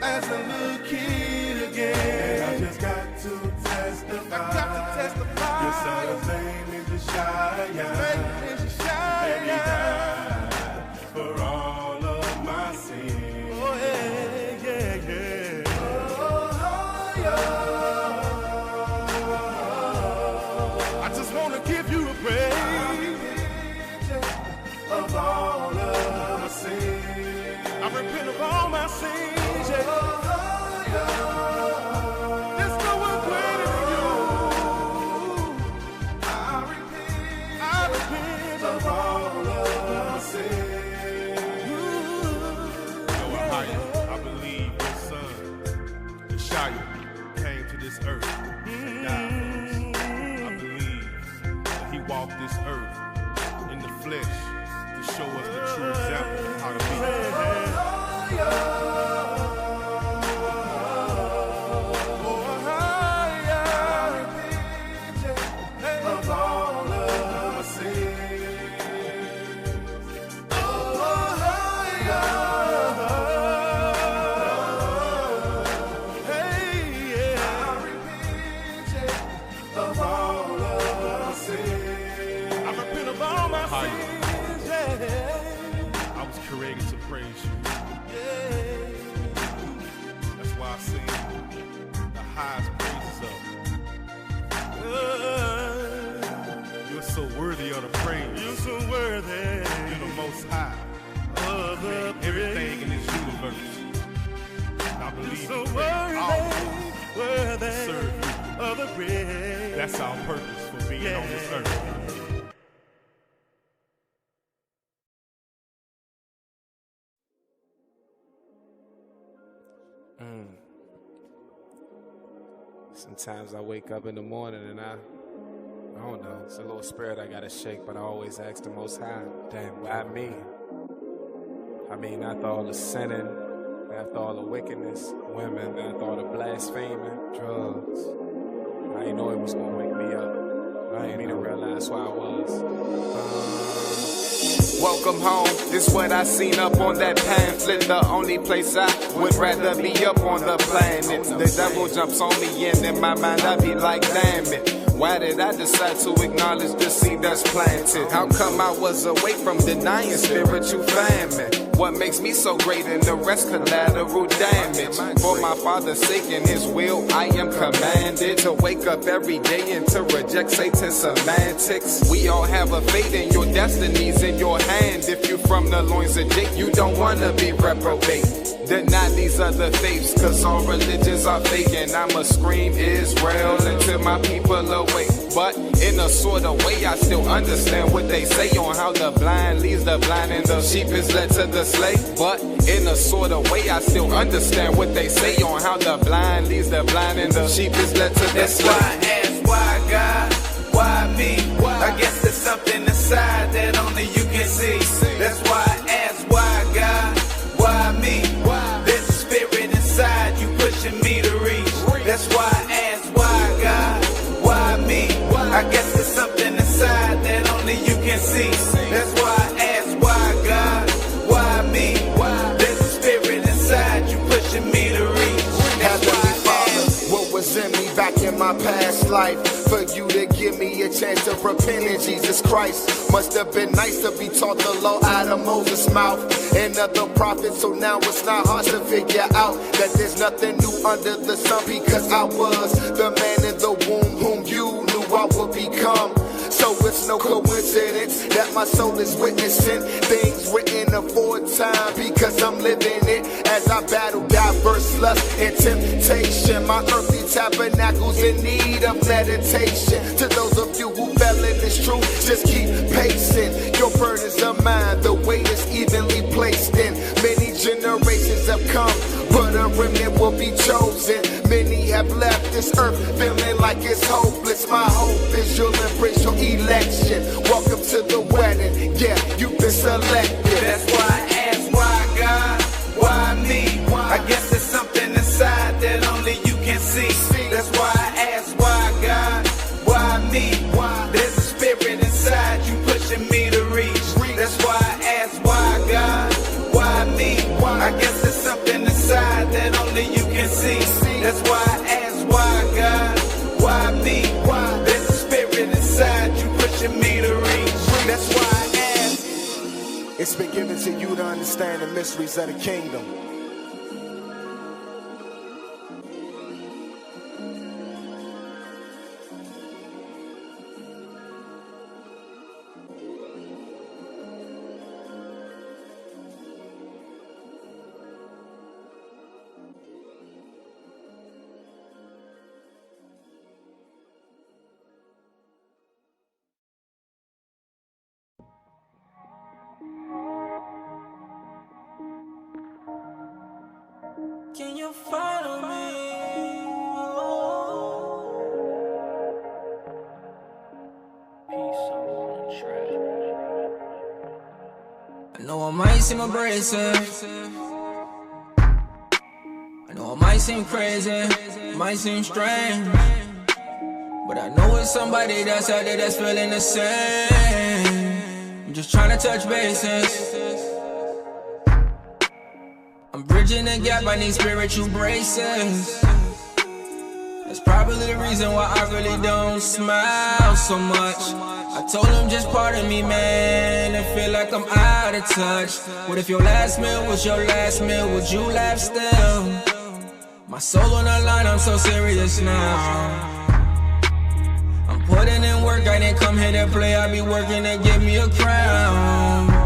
as a little kid again. And I just got to testify. Your son's name is YASHAYA, and he Created to praise you. That's why I sing the highest praises of. You're so worthy of the praise. You're so worthy. You're the most high of the everything in this universe. I believe you're so worthy to serve you. Of the praise. That's our purpose for being on this earth. Sometimes I wake up in the morning and I don't know, it's a little spirit I gotta shake, but I always ask the Most High, damn, why me? I mean, after all the sinning, after all the wickedness, women, after all the blaspheming, drugs, I didn't know it was gonna wake me up. I didn't even realize who I was. Welcome home, this what I seen up on that pamphlet. The only place I would rather be up on the planet. The devil jumps on me and in my mind I be like, damn it, why did I decide to acknowledge the seed that's planted? How come I was away from denying spiritual famine? What makes me so great and the rest collateral damage? For my Father's sake and His will, I am commanded to wake up every day and to reject Satan's semantics. We all have a fate and your destiny's in your hand. If you from the loins of Jake, you don't wanna be reprobate. Deny these other faiths, cause all religions are fake. And I'ma scream Israel until my people awake. But in a sort of way, I still understand what they say on how the blind leads the blind and the sheep is led to the slave. But in a sort of way, I still understand what they say on how the blind leads the blind and the sheep is led to the slave. That's why I ask, why God, why me? I guess there's something inside that only you can see. That's why I ask, why God, why me? There's a spirit inside you pushing me to reach. That's why I ask, why God, why me? I guess there's something inside that only you can see. That's why I ask, why God, why me? There's a spirit inside you pushing me to reach. Heavenly Father, what was in me back in my past life? For you to give me a chance to repent in Jesus Christ. Must have been nice to be taught the law out of Moses' mouth and other prophets. So now it's not hard to figure out that there's nothing new under the sun, because I was the man in the womb whom you knew I would become. So it's no coincidence that my soul is witnessing things written aforetime, because I'm living it as I battle diverse lust and temptation. My earthly tabernacle's in need of meditation. To those of you who fell in this truth, just keep pacing. Your burdens are mine, the weight is evenly placed in. Many generations have come, but a remnant will be chosen. Many have left this earth feeling like it's hopeless. My hope is you'll embrace your election. Welcome to the wedding, yeah, you've been selected. That's why I ask, why God, why me? I guess there's something inside that only you can see. That's why I ask, why God, why me? There's a spirit inside you pushing me to reach. That's why I ask, why God, why me? I guess there's something inside that only you can see. That's why I ask, why God, why me? There's a spirit inside you pushing me to reach. That's why I ask. It's been given to you to understand the mysteries of the kingdom. Can you follow me? I know I might seem abrasive, I know I might seem crazy, might seem strange, but I know it's somebody that's out there that's feeling the same. I'm just trying to touch bases. I'm bridging the gap, I need spiritual braces. That's probably the reason why I really don't smile so much. I told him just pardon me, man, I feel like I'm out of touch. What if your last meal was your last meal, would you laugh still? My soul on the line, I'm so serious now. I'm putting in work, I didn't come here to play, I be working to give me a crown.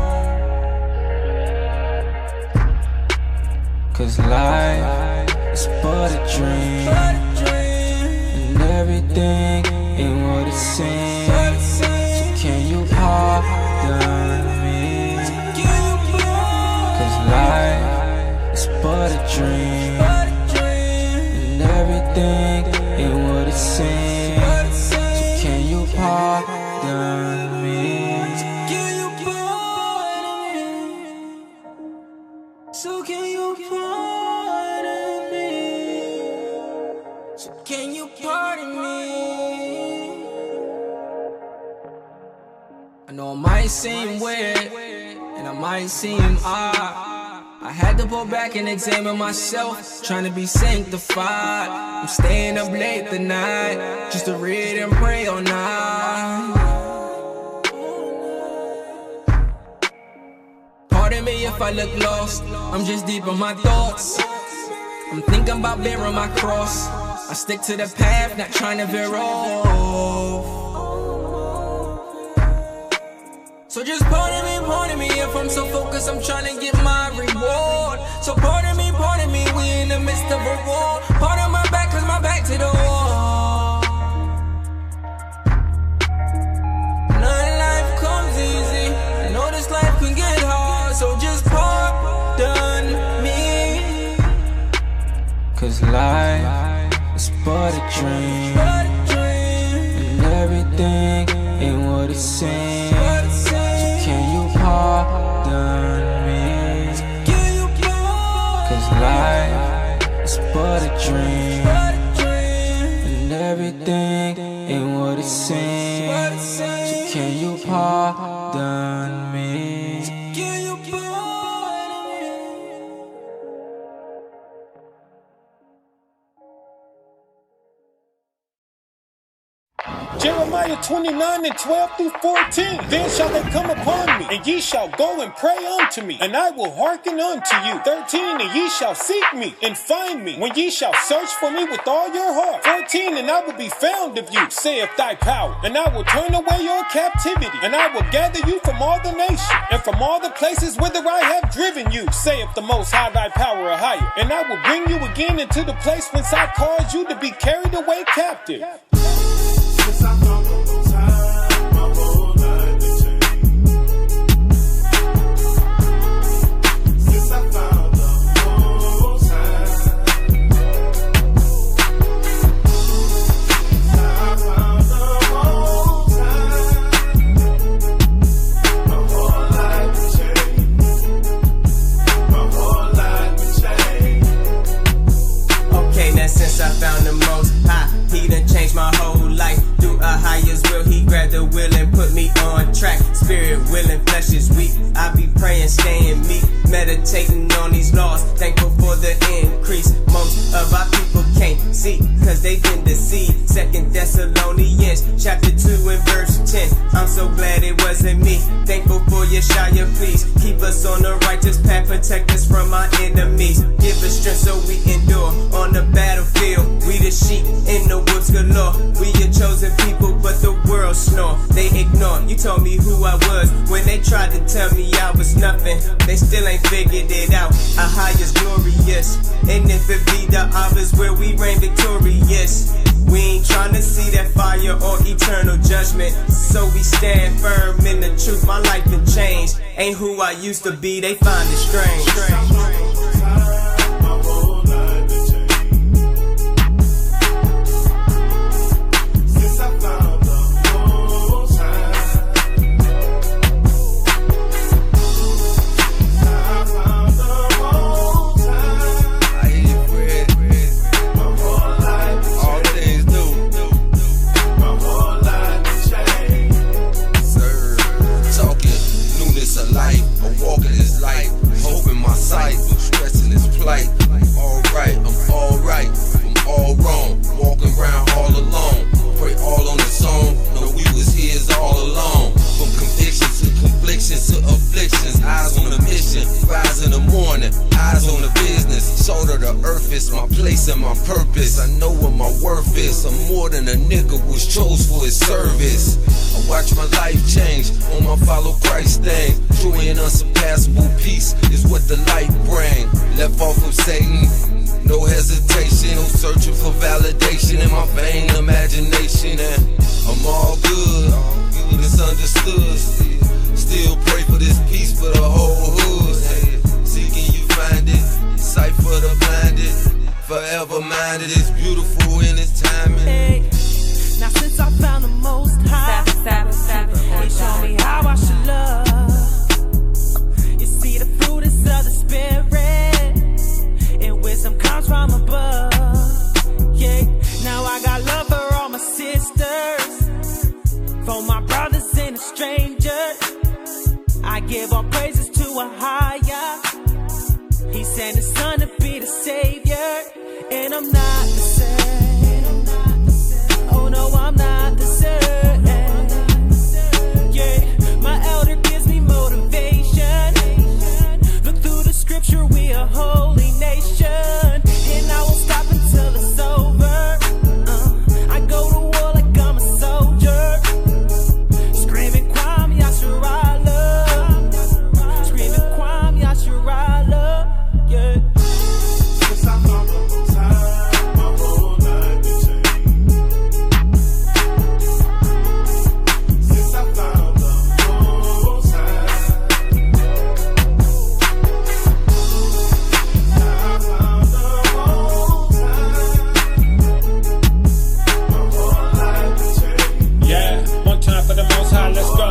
Cause life is but a dream, and everything ain't what it seems. So can you pardon me? Cause life is but a dream, and everything ain't what it seems. So can you pardon me? So can you pardon me? So can you pardon me? I know it might seem weird, and I might seem odd. I had to pull back and examine myself, trying to be sanctified. I'm staying up late the night, just to read and pray all night. Pardon me if I look lost, I'm just deep in my thoughts. I'm thinking about bearing my cross. I stick to the path, not trying to veer off. So just pardon me if I'm so focused, I'm trying to get my reward. So pardon me, we in the midst of a war. Pardon my back, cause my back to the wall. None of life comes easy, I know this life can get hard. So just pardon me. Cause life is but a dream, and everything ain't what it seems. So can you pardon me? Cause life is but a dream, and everything ain't what it seems. So can you pardon me? Jeremiah 29:12-14. Then shall they come upon me, and ye shall go and pray unto me, and I will hearken unto you. 13. And ye shall seek me and find me, when ye shall search for me with all your heart. 14. And I will be found of you, saith thy power, and I will turn away your captivity, and I will gather you from all the nations, and from all the places whither I have driven you, saith the Most High thy power, Ahayah. And I will bring you again into the place whence I caused you to be carried away captive. Since I found the Most High, my whole life has changed. Since I found the Most High, my whole life has changed. My whole life has changed. Okay, now since I found the Most High, He done changed my whole life. Through Ahayah's will, He grabbed the wheel and put me on track. Spirit willing, flesh is weak. I be praying, staying meek, meditating on these laws. Thankful for the increase. Most of our people can't see, cause they've been deceived. 2 Thessalonians chapter 2 and verse 10. I'm so glad it wasn't me. Thankful for YASHAYA, please keep us on the righteous path, protect us from our enemies. Give us strength so we endure on the battlefield. We the sheep in the wolves galore. We your chosen people, but the world snore. They ignore. You told me who I was when they tried to tell me I was nothing. They still ain't figured it out. Ahayah's glorious, and if it be the office where we reign victorious, we ain't trying to see that fire or eternal judgment. So we stand firm in the truth. My life been changed. Ain't who I used to be. They find it strange. Walking this life, hope in my sight. on the business. Salt of the earth is my place and my purpose. I know what my worth is. I'm more than a nigga was chose for his service. I watch my life change on my follow Christ thing. Joy and unsurpassable peace is what the light bring. Left off of Satan, no hesitation, no searching for validation in my vain imagination. And I'm all good, misunderstood. Still pray for this peace for the whole hood. Seeking you find it, sight for the blinded. Forever minded, it's beautiful in its timing. Hey, now since I found the Most High, He showed me how I should love. You see the fruit is of the Spirit, and wisdom comes from above. Yeah, now I got love for all my sisters, for my brothers and the strangers. I give all praises to Ahayah. He sent his son to be the savior, and I'm not the same. Oh no, I'm not the same. Yeah, my elder gives me motivation. Look through the scripture, we a holy nation, and I won't stop until it's over. I go to war like I'm a soldier, screaming Kwam Yasharahla, screaming Kwam Yasharahla. Yeah. Since I found the Most High, my whole life has changed. Since I found the Most High, my whole life has changed. Yeah, one time for the Most High, let's go.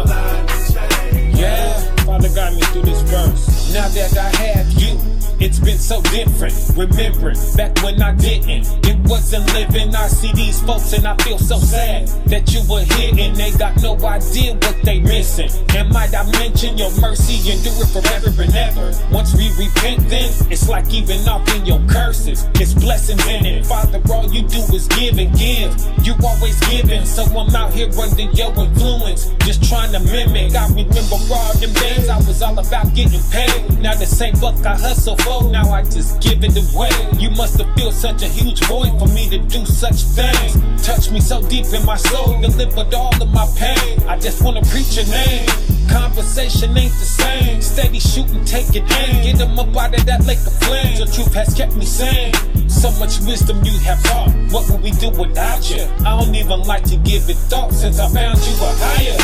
Yeah, Father got me through this verse. Now that I have you, it's been so different. Remembering back when I didn't, it wasn't living. I see these folks and I feel so sad that you were here and they got no idea what they missing. And might I mention your mercy endure forever and ever. Once we repent, then it's like even off in your curses. It's blessings in it. Father, all you do is give and give. You always giving, so I'm out here under your influence, just trying to mimic. I remember all them days I was all about getting paid. Now the same buck I hustle for, now I just give it away. You must have felt such a huge void for me to do such things. Touch me so deep in my soul, delivered all of my pain. I just wanna preach your name. Conversation ain't the same. Steady shooting, taking aim. Get them up out of that lake of flames. Your truth has kept me sane. So much wisdom you have taught. What would we do without you? I don't even like to give it thought since I found you a higher.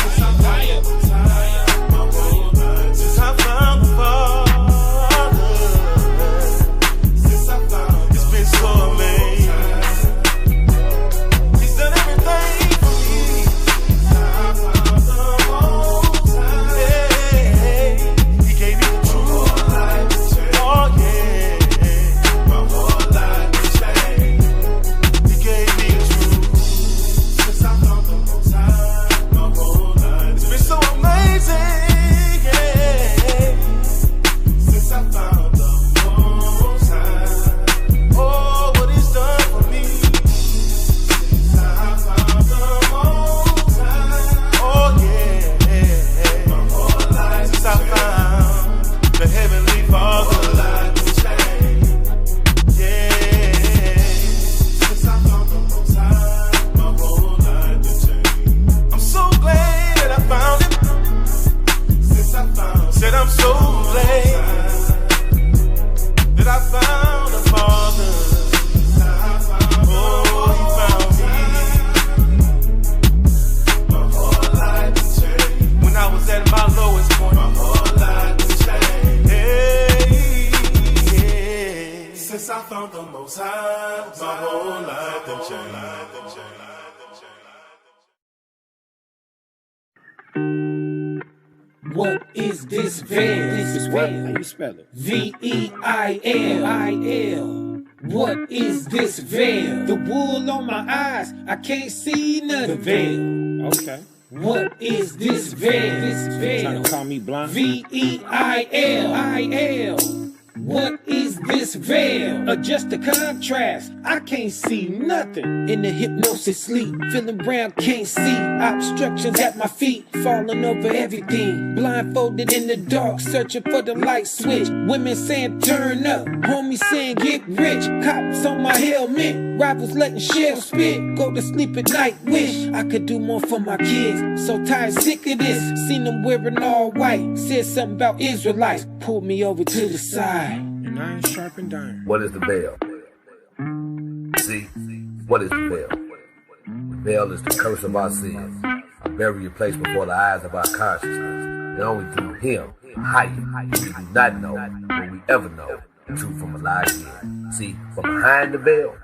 Since I found the Father, it's been so amazing. He's done everything for me. He gave me the truth. Oh yeah, my whole life has changed. He gave me the truth. Since I found the Most High, my whole life it's been so amazing. Since I found the Most High, oh, what He's done for me. Since I found the Most High, oh yeah, my whole life. Since I found the Heavenly Father, my whole life has changed. Yeah, since I found the Most High, my whole life has changed. I'm so glad that I found Him. Since I found, said I'm so glad that I found a Father. Oh, He found me. My whole life has changed. When I was at my lowest point, my whole life has changed. Hey, since I found the Most High, my whole life has changed. What is this veil? This is what? How you spell it? V-E-I-L. What is this veil? The wool on my eyes, I can't see none. The veil. Okay. What is this veil? This veil. Trying to call me blind? V-E-I-L. What is this veil? Or just a contrast? I can't see nothing. In the hypnosis sleep, feeling brown, can't see. Obstructions at my feet, falling over everything. Blindfolded in the dark, searching for the light switch. Women saying turn up, homies saying get rich. Cops on my helmet, rivals letting shells spit. Go to sleep at night, wish I could do more for my kids. So tired, sick of this. Seen them wearing all white. Said something about Israelites, pulled me over to the side. And iron sharpened iron. What is the veil? See, what is the veil? The veil is the curse of our sins. A burial place before the eyes of our consciousness. And only through him, Ahayah, we do not know, will we ever know, the truth from a lie again. See, from behind the veil,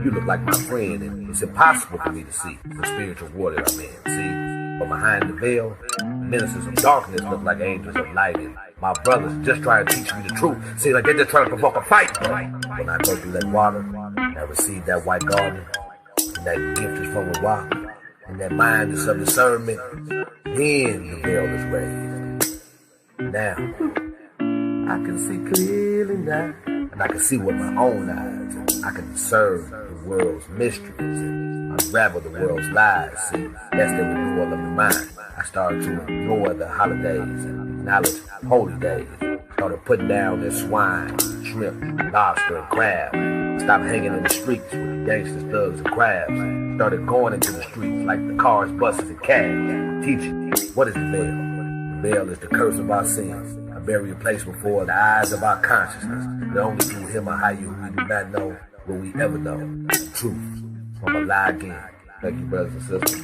you look like my friend, and it's impossible for me to see the spiritual war that I'm in. See, from behind the veil, ministers of darkness look like angels of light, and my brothers just trying to teach me the truth. See, like they're just trying to provoke a fight. When I go through that water, and I receive that white garment, and that gift is from a rock, and that mind is of discernment, then the veil is raised. Now, I can see clearly now, and I can see with my own eyes, and I can discern the world's mysteries, and unravel the world's lies. See, that's the renewal of the mind. I started to ignore the holidays and acknowledge holy days. Started putting down their swine, shrimp, lobster, and crab. Stopped hanging in the streets with the gangsters, thugs, and crabs. Started going into the streets like the cars, buses, and cabs. Teaching, what is the veil? The veil is the curse of our sins. A burial place before the eyes of our consciousness. And only through him, Ahayah, who we do not know, will we ever know the truth from a lie again. Thank you, brothers and sisters.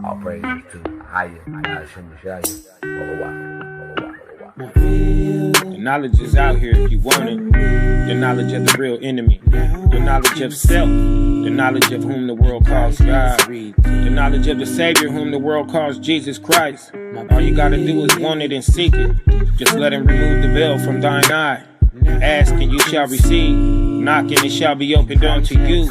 All praises to Ahayah, YASHAYA, The knowledge is out here if you want it. The knowledge of the real enemy. The knowledge of self. The knowledge of whom the world calls God. The knowledge of the Savior whom the world calls Jesus Christ. All you gotta do is want it and seek it. Just let him remove the veil from thine eye. Ask and you shall receive. Knock and it shall be opened unto you.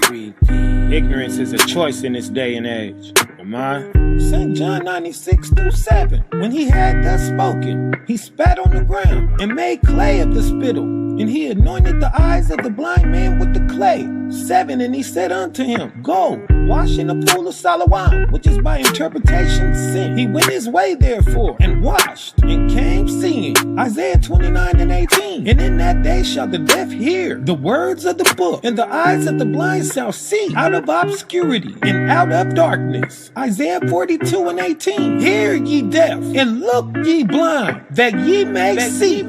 Ignorance is a choice in this day and age. Am I? St. John 96:7. When he had thus spoken, he spat on the ground and made clay of the spittle. And he anointed the eyes of the blind man with the clay. 7. And he said unto him, Go, wash in the pool of SHALAWAM, which is by interpretation sin. He went his way therefore, and washed, and came seeing. Isaiah 29:18. And in that day shall the deaf hear the words of the book, and the eyes of the blind shall see out of obscurity and out of darkness. Isaiah 42:18. Hear ye deaf, and look ye blind, that ye may see.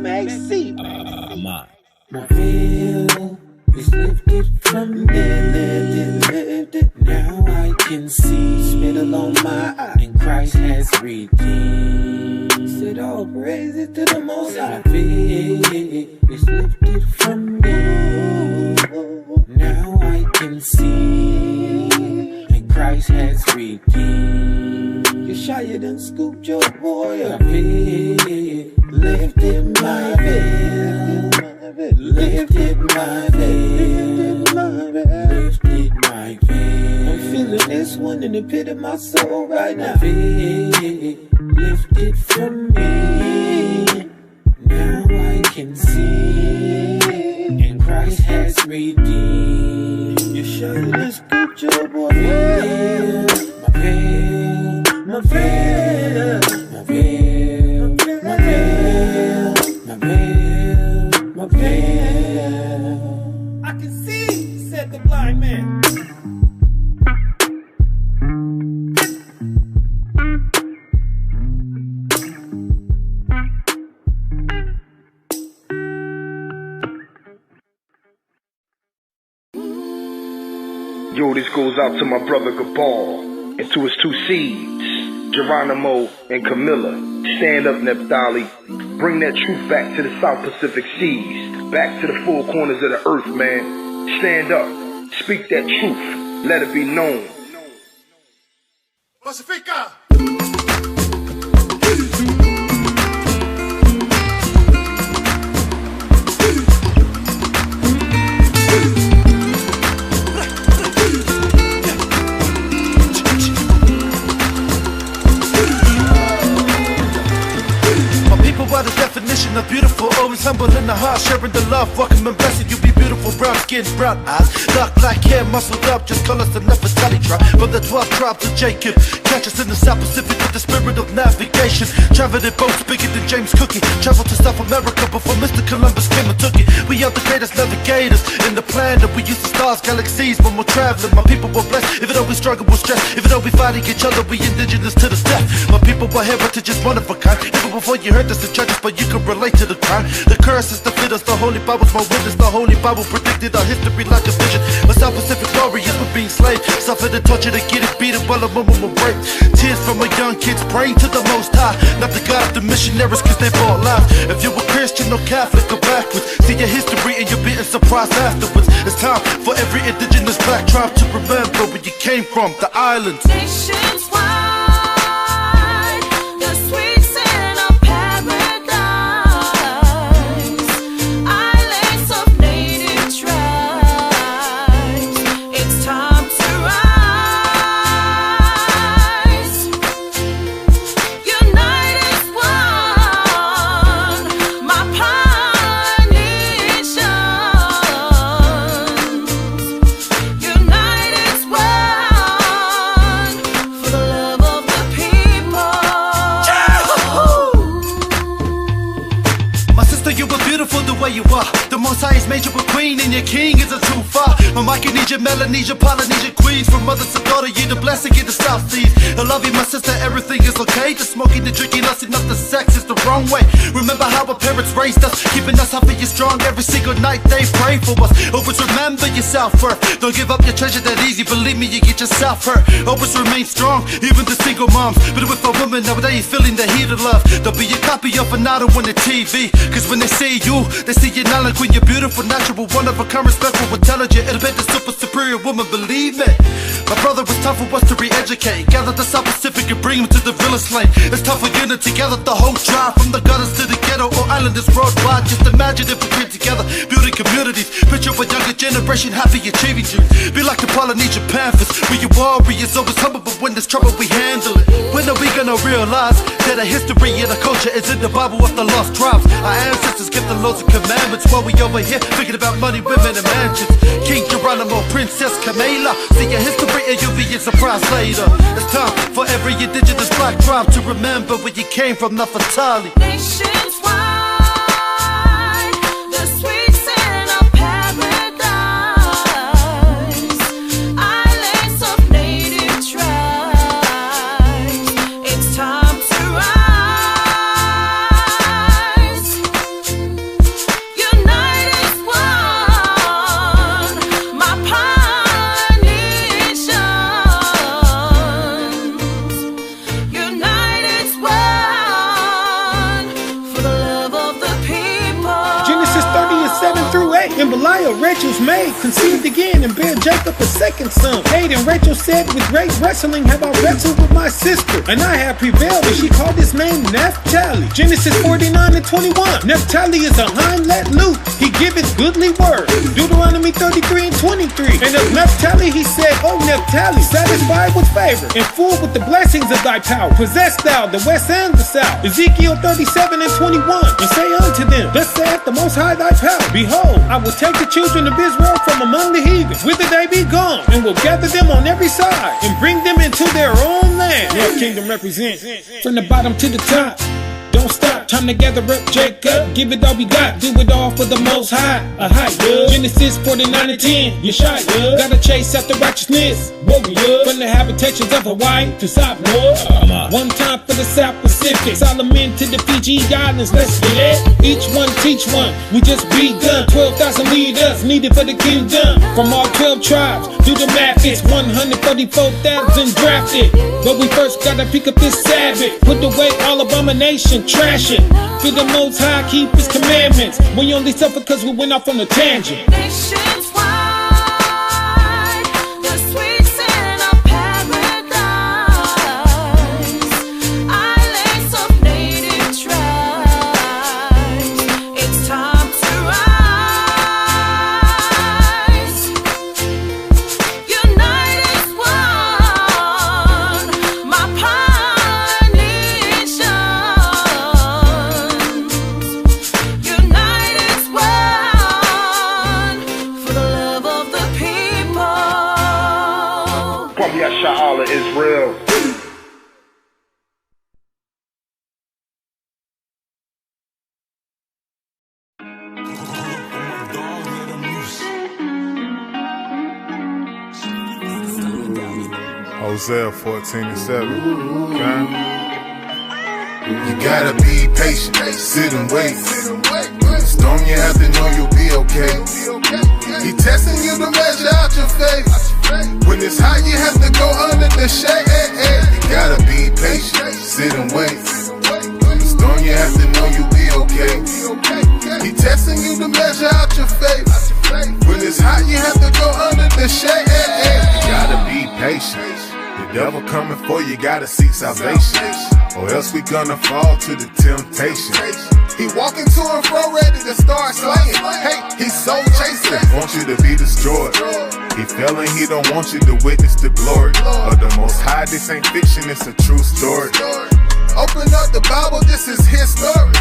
My veil is lifted from lifted. Now I can see. Spittle on my eye, and Christ has redeemed. Said all praises to the Most High. My veil is lifted from me. Now I can see, and Christ has redeemed. YASHAYA done scooped your boy up. My veil lifted my veil. Lifted my veil, lifted my veil. I'm feeling this one in the pit of my soul right now. Veil lifted from me. Now I can see, and Christ has redeemed. YASHAYA done scooped your boy. Veil, my veil, my veil, my veil, my veil, my veil. I can see, said the blind man. Yo, this goes out to my brother Gabal and to his two seeds, Geronimo and Camilla. Stand up, NAPHTALI. Bring that truth back to the South Pacific Seas, back to the four corners of the earth, man. Stand up. Speak that truth. Let it be known. Pacifica! By the definition of beautiful, always humble in the hardship, sharing the love, welcome and blessing. You be beautiful, brown skin, brown eyes, dark black hair, muscled up, just call us the NAPHTALI tribe. From the 12 tribes of Jacob, catch us in the South Pacific with the spirit of navigation. Traveled in boats bigger than James Cook. Traveled to South America before Mr. Columbus came and took it. We are the greatest navigators in the planet. We use the stars, galaxies when we're traveling. My people were blessed, even though we struggle with stress. Even though we fighting each other, we indigenous to the death. My people were heritage is one of a kind. Even before you heard this in churches, but you can relate to the crime. The curse is the fit us, the Holy Bible's my witness. The Holy Bible predicted our history like a vision. My South Pacific warriors were being slaves, suffered and tortured and getting beaten while a woman will break. Tears from a young kids praying to the Most High, not the God of the missionaries, cause they bought lives. If you're a Christian or Catholic or backwards, see your history and you're being surprised afterwards. It's time for every indigenous black tribe to remember where you came from, the islands. Nations wide, the sweet scent of paradise, islands of native tribes. It's time to rise, unite as one, my nations, unite as one, for the love of the people. My sister, you were beautiful the way you are. The Most High has made you a queen and your king isn't too far. My Micronesia, Melanesia, Polynesia queens. From mother to daughter, you the blessing in the South Seas. I love you, my sister, everything is okay. The smoking, the drinking, lusting up the sex is the wrong way. Remember how our parents raised us, keeping us healthy and strong. Every single night they pray for us. Always remember your self-worth. Don't give up your treasure that easy. Believe me, you get yourself hurt. Always remain strong, even the single moms. But with a woman nowadays feeling the heat of love. Don't be a copy of another on the TV. Cause when they see you, they see you not like when you're beautiful, natural, one of a kind, respectful, intelligent, it'll make the super superior woman, believe me. My brother, it's time for us to re-educate. Gather the South Pacific and bring them to the village lane. It's time for unity, gather the whole tribe, from the gutters to the ghetto or islanders worldwide. Just imagine if we came together, building communities. Picture a younger generation happy achieving dreams. Be like the Polynesian Panthers, we your warriors, always humble, but when there's trouble we handle it. When are we gonna realize that our history and our culture is in the Bible of the lost tribes? Our ancestors kept the laws and commandments while we over here thinking about money, women, and mansions. King Geronimo, Princess Camila, see your history and you'll be surprised later. It's time for every indigenous black tribe to remember where you came from, NAPHTALI. Nations wide, the sweet scent of paradise, islands of native tribes. It's time to rise, unite as one, my nations, unite as one, for the love of the people. Genesis 30:7-8. And Belial, Rachel's maid, conceived again and bare Jacob a second son. And Rachel said, with great wrestling have I wrestled with my sister, and I have prevailed. And she called his name Naphtali. Genesis 49:21. Naphtali is a hind let loose. He giveth goodly word. Deuteronomy 33:23. And of Naphtali he said, O Naphtali, satisfied with favor and full with the blessings of thy power, possess thou the west and the south. Ezekiel 37:21. And say unto them, thus saith the Most High thy power, behold, I will take the children of Israel from among the heathen, whither they be gone, and will gather them on every side, and bring them into their own land. Your kingdom represents from the bottom to the top. Don't stop, time to gather up Jacob. Give it all we got, do it all for the Most High. Ahayah. Genesis 49:10. YASHAYA. Gotta chase after righteousness. Warrior. From the habitations of Hawaii to Samoa. One time for the South Pacific. Solomon to the Fiji Islands. Let's get it. Each one teach one. We just begun. 12,000 leaders needed for the kingdom. From all 12 tribes, do the math. It's 134,000 drafted. But we first gotta pick up this Sabbath. Put away all abomination. Trash it. For the Most High, keep His commandments. We only suffer because we went off on a tangent. Nations wide, the sweet scent of paradise, islands of native tribes. It's time to rise, unite as one, my nations, unite as one. YASHARAHLA ISREAL. Hosea 14:7. Okay? You gotta be patient, sit and wait. Storm, you have to know you'll be okay. He testing you to measure out your faith. When it's hot, you have to go under the shade. You gotta be patient, sit and wait. Storm, you have to know you'll be okay. He testing you to measure out your faith. When it's hot, you have to go under the shade. You gotta be patient. The devil coming for you, gotta seek salvation, or else we gonna fall to the temptation. He walking to and fro, ready to start slaying. Hey, he's soul chasing, want you to be destroyed. He feeling he don't want you to witness the glory of the Most High. This ain't fiction, it's a true story. Open up the Bible, this is his story.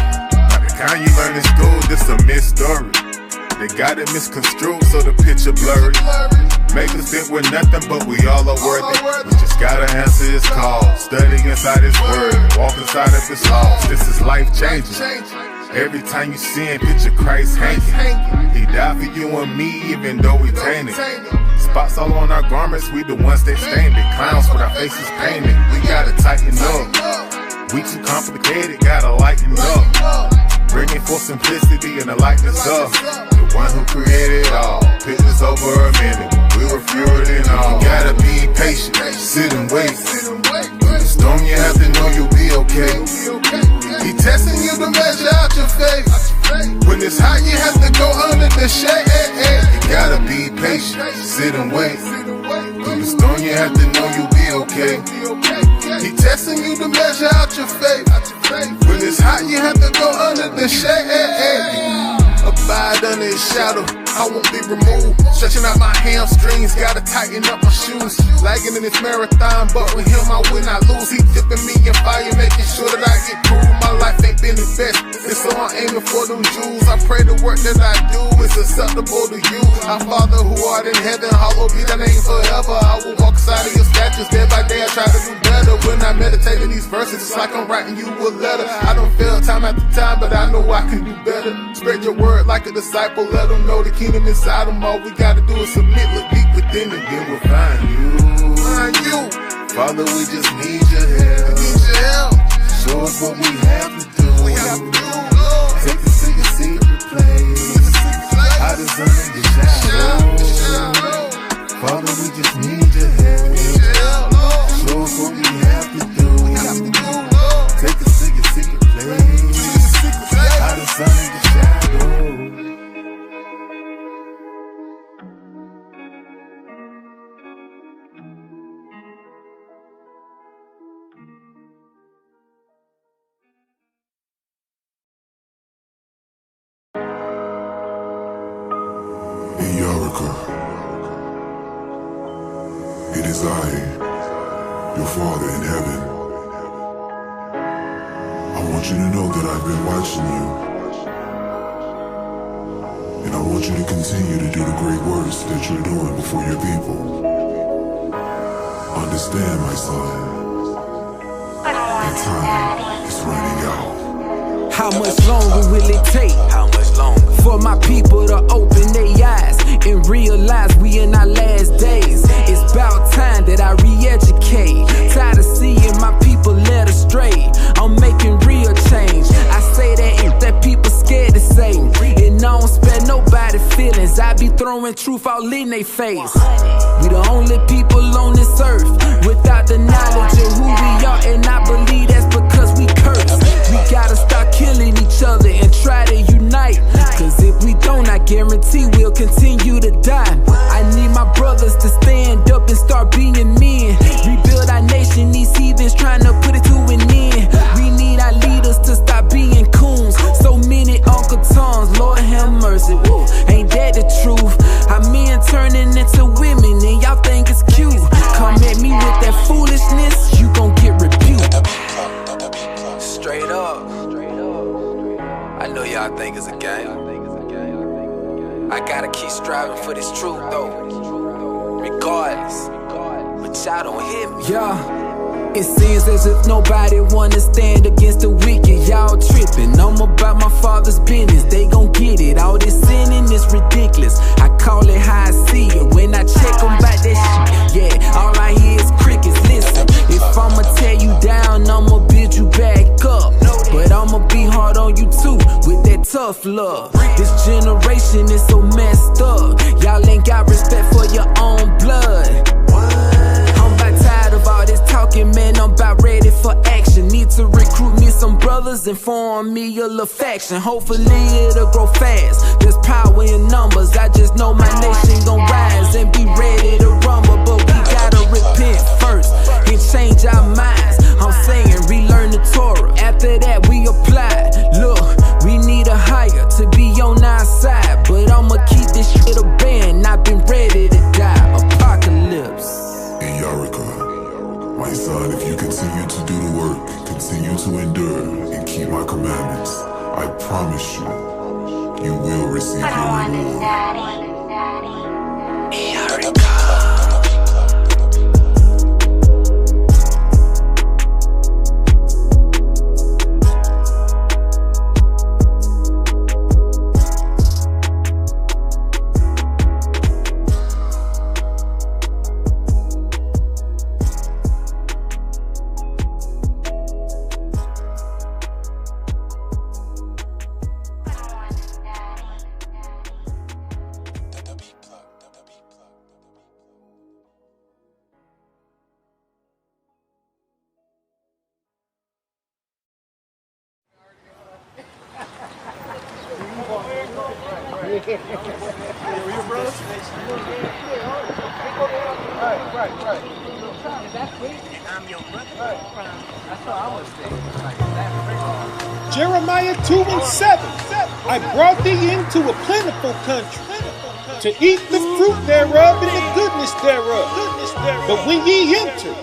Not the kind you learn in school, this a missed story. They got it misconstrued, so the picture blurry. Make us think we're nothing, but we all are worthy. We just gotta answer his call, study inside his word, walk inside of his laws. This is life changing. Every time you sin, picture Christ hanging. He died for you and me, even though we tainted. Spots all on our garments, we the ones that stained it. Clowns with our faces painted, we gotta tighten up. We too complicated, gotta lighten up. Bringing forth simplicity and the likeness of the one who created it all. Pictures over a minute, we were fewer than all. You gotta be patient, sit and wait. When the storm, you have to know you'll be okay. He testing you to measure out your faith. When it's hot, you have to go under the shade. You gotta be patient, sit and wait. When the storm, you have to know you'll be okay. He testing you to measure out your faith. When it's hot, you have to go under the shade. Abide under his shadow, I won't be removed. Stretching out my hamstrings, gotta tighten up my shoes. Lagging in this marathon, but with him I will not lose. He dipping me in fire, making sure that I get through. My life ain't been the best, and so I'm aiming for them jewels. I pray the work that I do is acceptable to you. Our Father who art in heaven, hallowed be thy name forever. I will walk aside of your statutes, day by day I try to do better. When I meditate in these verses, it's like I'm writing you a letter. I don't fail time after time, but I know I can do better. Spread your word like a disciple, let them know the kingdom inside them. All we gotta do is submit, look deep within, and then we'll find you. Find you. Father, we just need your help. We need your help. Show us what we have to do. We have to do. Take us to your secret place. Hide us under your shadow. Father, we just need your help. Show us what we have to do. Take us to your secret place. Hide us under your shadow. It is I, your Father in heaven. I want you to know that I've been watching you. And I want you to continue to do the great works that you're doing before your people. Understand, my son, that time is running out. How much longer will it take? How much longer? For my people to open their eyes and realize we in our last days. It's about time that I re-educate. Tired of seeing my people led astray. I'm making real change. I say that people scared to say. And I don't spare nobody feelings. I be throwing truth all in their face. We the only people on this earth without the knowledge of who we are, and I believe that's because we curse. We gotta stop killing each other and try to unite. Cause if we don't, I guarantee we'll continue to die. I need my brothers to stand up and start being men. Rebuild our nation, these heathens trying to put it to an end. We need our leaders to stop being coons. So many Uncle Toms, Lord have mercy. Woo, ain't that the truth? Our men turning into women and y'all think it's cute. Come at me with that foolishness, you gon' get rebuked. Straight up. I know y'all think it's a game. I gotta keep striving for this truth though, regardless. But but y'all don't hear me. Yeah. It seems as if nobody wanna stand against the wicked. Y'all tripping, I'm about my father's business. They gon' get it, all this sinning is ridiculous. I call it how I see it. When I check them about that shit, yeah, all I hear is crickets. Listen, if I'ma tear you down, I'ma build you back up. But I'ma be hard on you too, with that tough love. This generation is so messed up. Y'all ain't got respect for your own blood. Tired of all this talking, man, I'm about ready for action. Need to recruit me some brothers and form me a little faction. Hopefully it'll grow fast. There's power in numbers. I just know my nation gon' rise and be ready to rumble. But we gotta repent first and change our minds. I'm saying relearn the Torah. After that we apply. Look, we need a higher to be on our side. But I'ma keep this shit a band. I've been ready to die. Apocalypse. My son, if you continue to do the work, continue to endure, and keep my commandments, I promise you, you will receive your reward. Jeremiah 2:7. I brought thee into a plentiful country, to eat the fruit thereof and the goodness thereof. But when ye entered,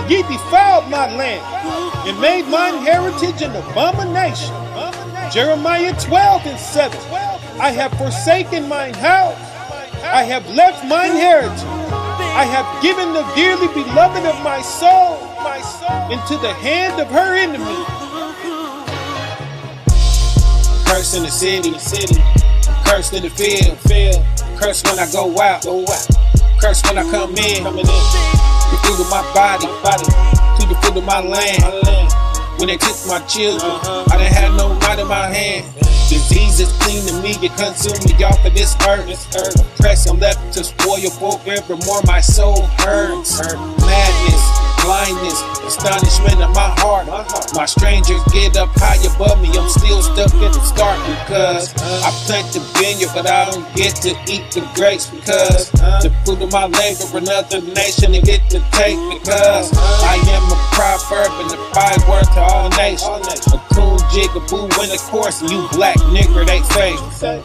ye defiled my land, and made mine heritage an abomination. Jeremiah 12:7. I have forsaken mine house, I have left mine heritage, I have given the dearly beloved of my soul into the hand of her enemy. Curse in the city, curse in the field, curse when I go out, curse when I come in, the fruit of my body, to the fruit of my land. When they took my children, I didn't have no right in my hand. Disease is clean to me, it consumed me off of this earth. Press I'm left to spoil forevermore, my soul hurts. Madness, blindness, astonishment in my heart. My strangers get up high above me, I'm still stuck at the start. Because I plant the vineyard, but I don't get to eat the grapes. Because the fruit of my labor, another nation to get to take. Because I am a proverb and a byword to all nations. A coon jigaboo in the course, and you black nigger, they say.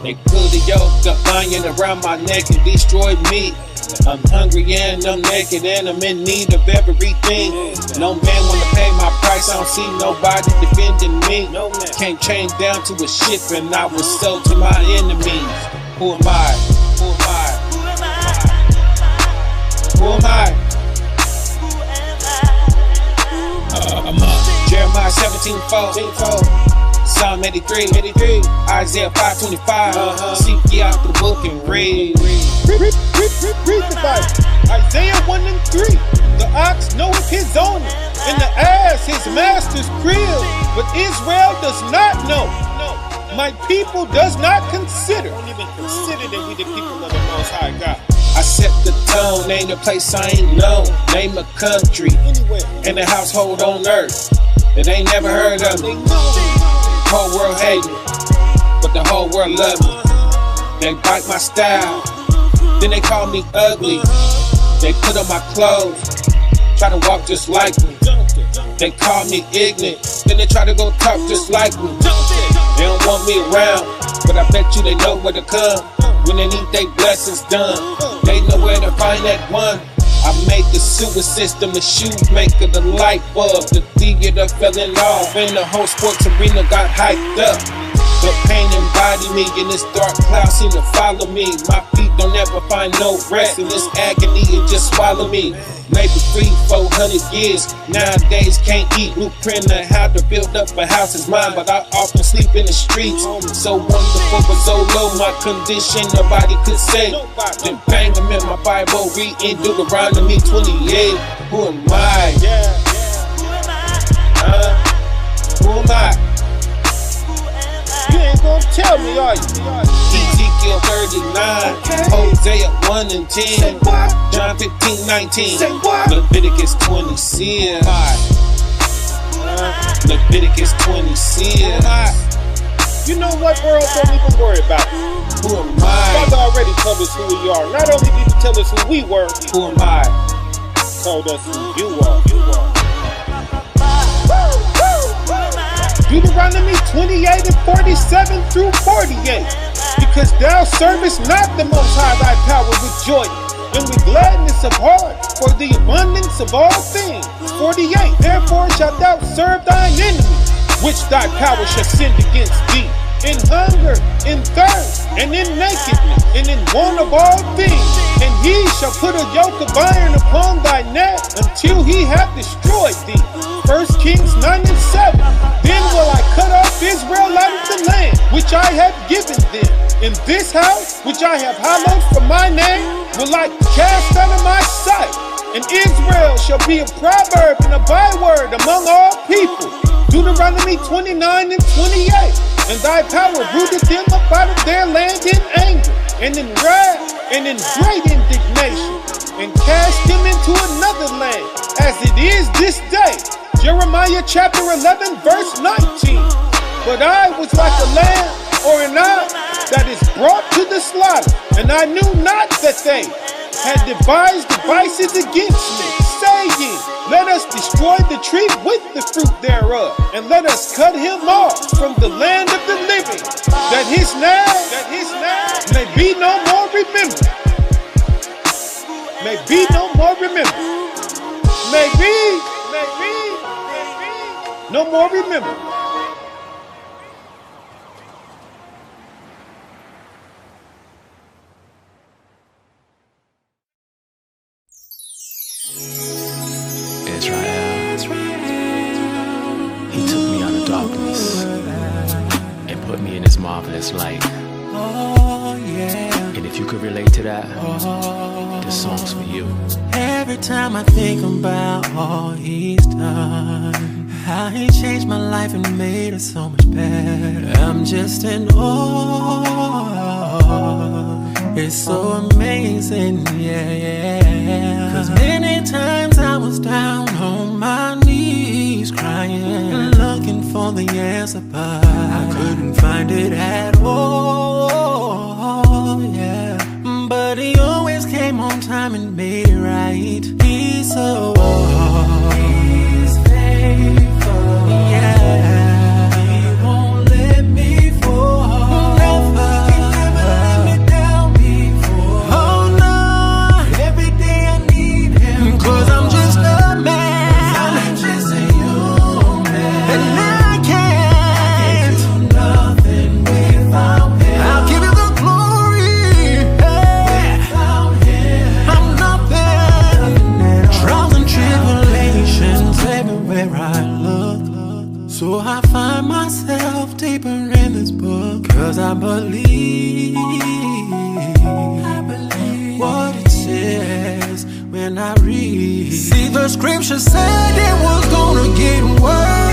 They put a yoke of iron around my neck and destroyed me. I'm hungry and I'm naked and I'm in need of everything. No man wanna pay my price, I don't see nobody defending me. Came chained down to a ship and I was sold to my enemies. Who am I? Who am I? Who am I? Jeremiah 17:4. Psalm 83, Isaiah 5:25. Seek ye out the book and read. Read the Bible. Isaiah 1:3. The ox knoweth his owner, and the ass his master's crib. But Israel does not know. My people does not consider. Don't even consider that we the people of the Most High God. I set the tone, name the place I ain't known. Name a country, and a household on earth that ain't never heard of me. Whole world hate me, but the whole world love me. They bite my style, then they call me ugly. They put on my clothes, try to walk just like me. They call me ignorant, then they try to go talk just like me. They don't want me around, but I bet you they know where to come. When they need their blessings done, they know where to find that one. I made the sewer system, the shoemaker, the light bulb, the theater fell in love, and the whole sports arena got hyped up. but pain embody me, and this dark cloud seem to follow me. My feet don't ever find no rest, and this agony it just swallow me. Maybe 300-400 years, nowadays can't eat. Blueprint on how to build up a house is mine, but I often sleep in the streets. So wonderful but so low, my condition nobody could say. Then bang them in my Bible, reading Deuteronomy 28. Who am I? Who am I? You ain't gonna tell me, are you? Ezekiel 39, Hosea 1 and 10, John 15:19, Leviticus 26, Leviticus 26. You know what, world? Don't even worry about it. Who am I? Father already told us who we are. Not only did he tell us who we were, who am I? Told us who you are. Deuteronomy 28 and 47 through 48. Because thou servest not the Most High thy power with joy, and with gladness of heart, for the abundance of all things. 48. Therefore shalt thou serve thine enemy, which thy power shall send against thee, in hunger, in thirst, and in nakedness, and in want of all things. And he shall put a yoke of iron upon thy neck until he hath destroyed thee. 1 Kings 9 and 7. Then will I cut off Israel out of the land which I have given them. In this house which I have hallowed for my name will I cast out of my sight. And Israel shall be a proverb and a byword among all people. Deuteronomy 29 and 28. And thy power rooted them up out of their land in anger, and in wrath, and in great indignation, and cast them into another land, as it is this day. Jeremiah chapter 11, verse 19. But I was like a lamb or an ox that is brought to the slaughter, and I knew not that they had devised devices against me, saying, let us destroy the tree with the fruit thereof, and let us cut him off from the land of the living, that his name may be no more remembered. May be no more remembered. May be no more remembered. He took me out of darkness and put me in his marvelous light. Oh, yeah. And if you could relate to that, this song's for you. Every time I think about all he's done, how he changed my life and made it so much better, I'm just in awe. It's so amazing, yeah. Cause many times I was down on my knees crying, looking for the answer, but I couldn't find it at all, yeah. But he always came on time and made it right. He's so he's faithful, yeah. He won't let me fall, never. He never let me down before. Oh no, every day I need him, cause I'm just a man, I'm just a human, and I can't do nothing without him. I'll give you the glory, without him I'm nothing. Trials and tribulations everywhere I look, so I find myself deeper in this book, cause I believe what it says when I read. See, the scripture said it was gonna get worse.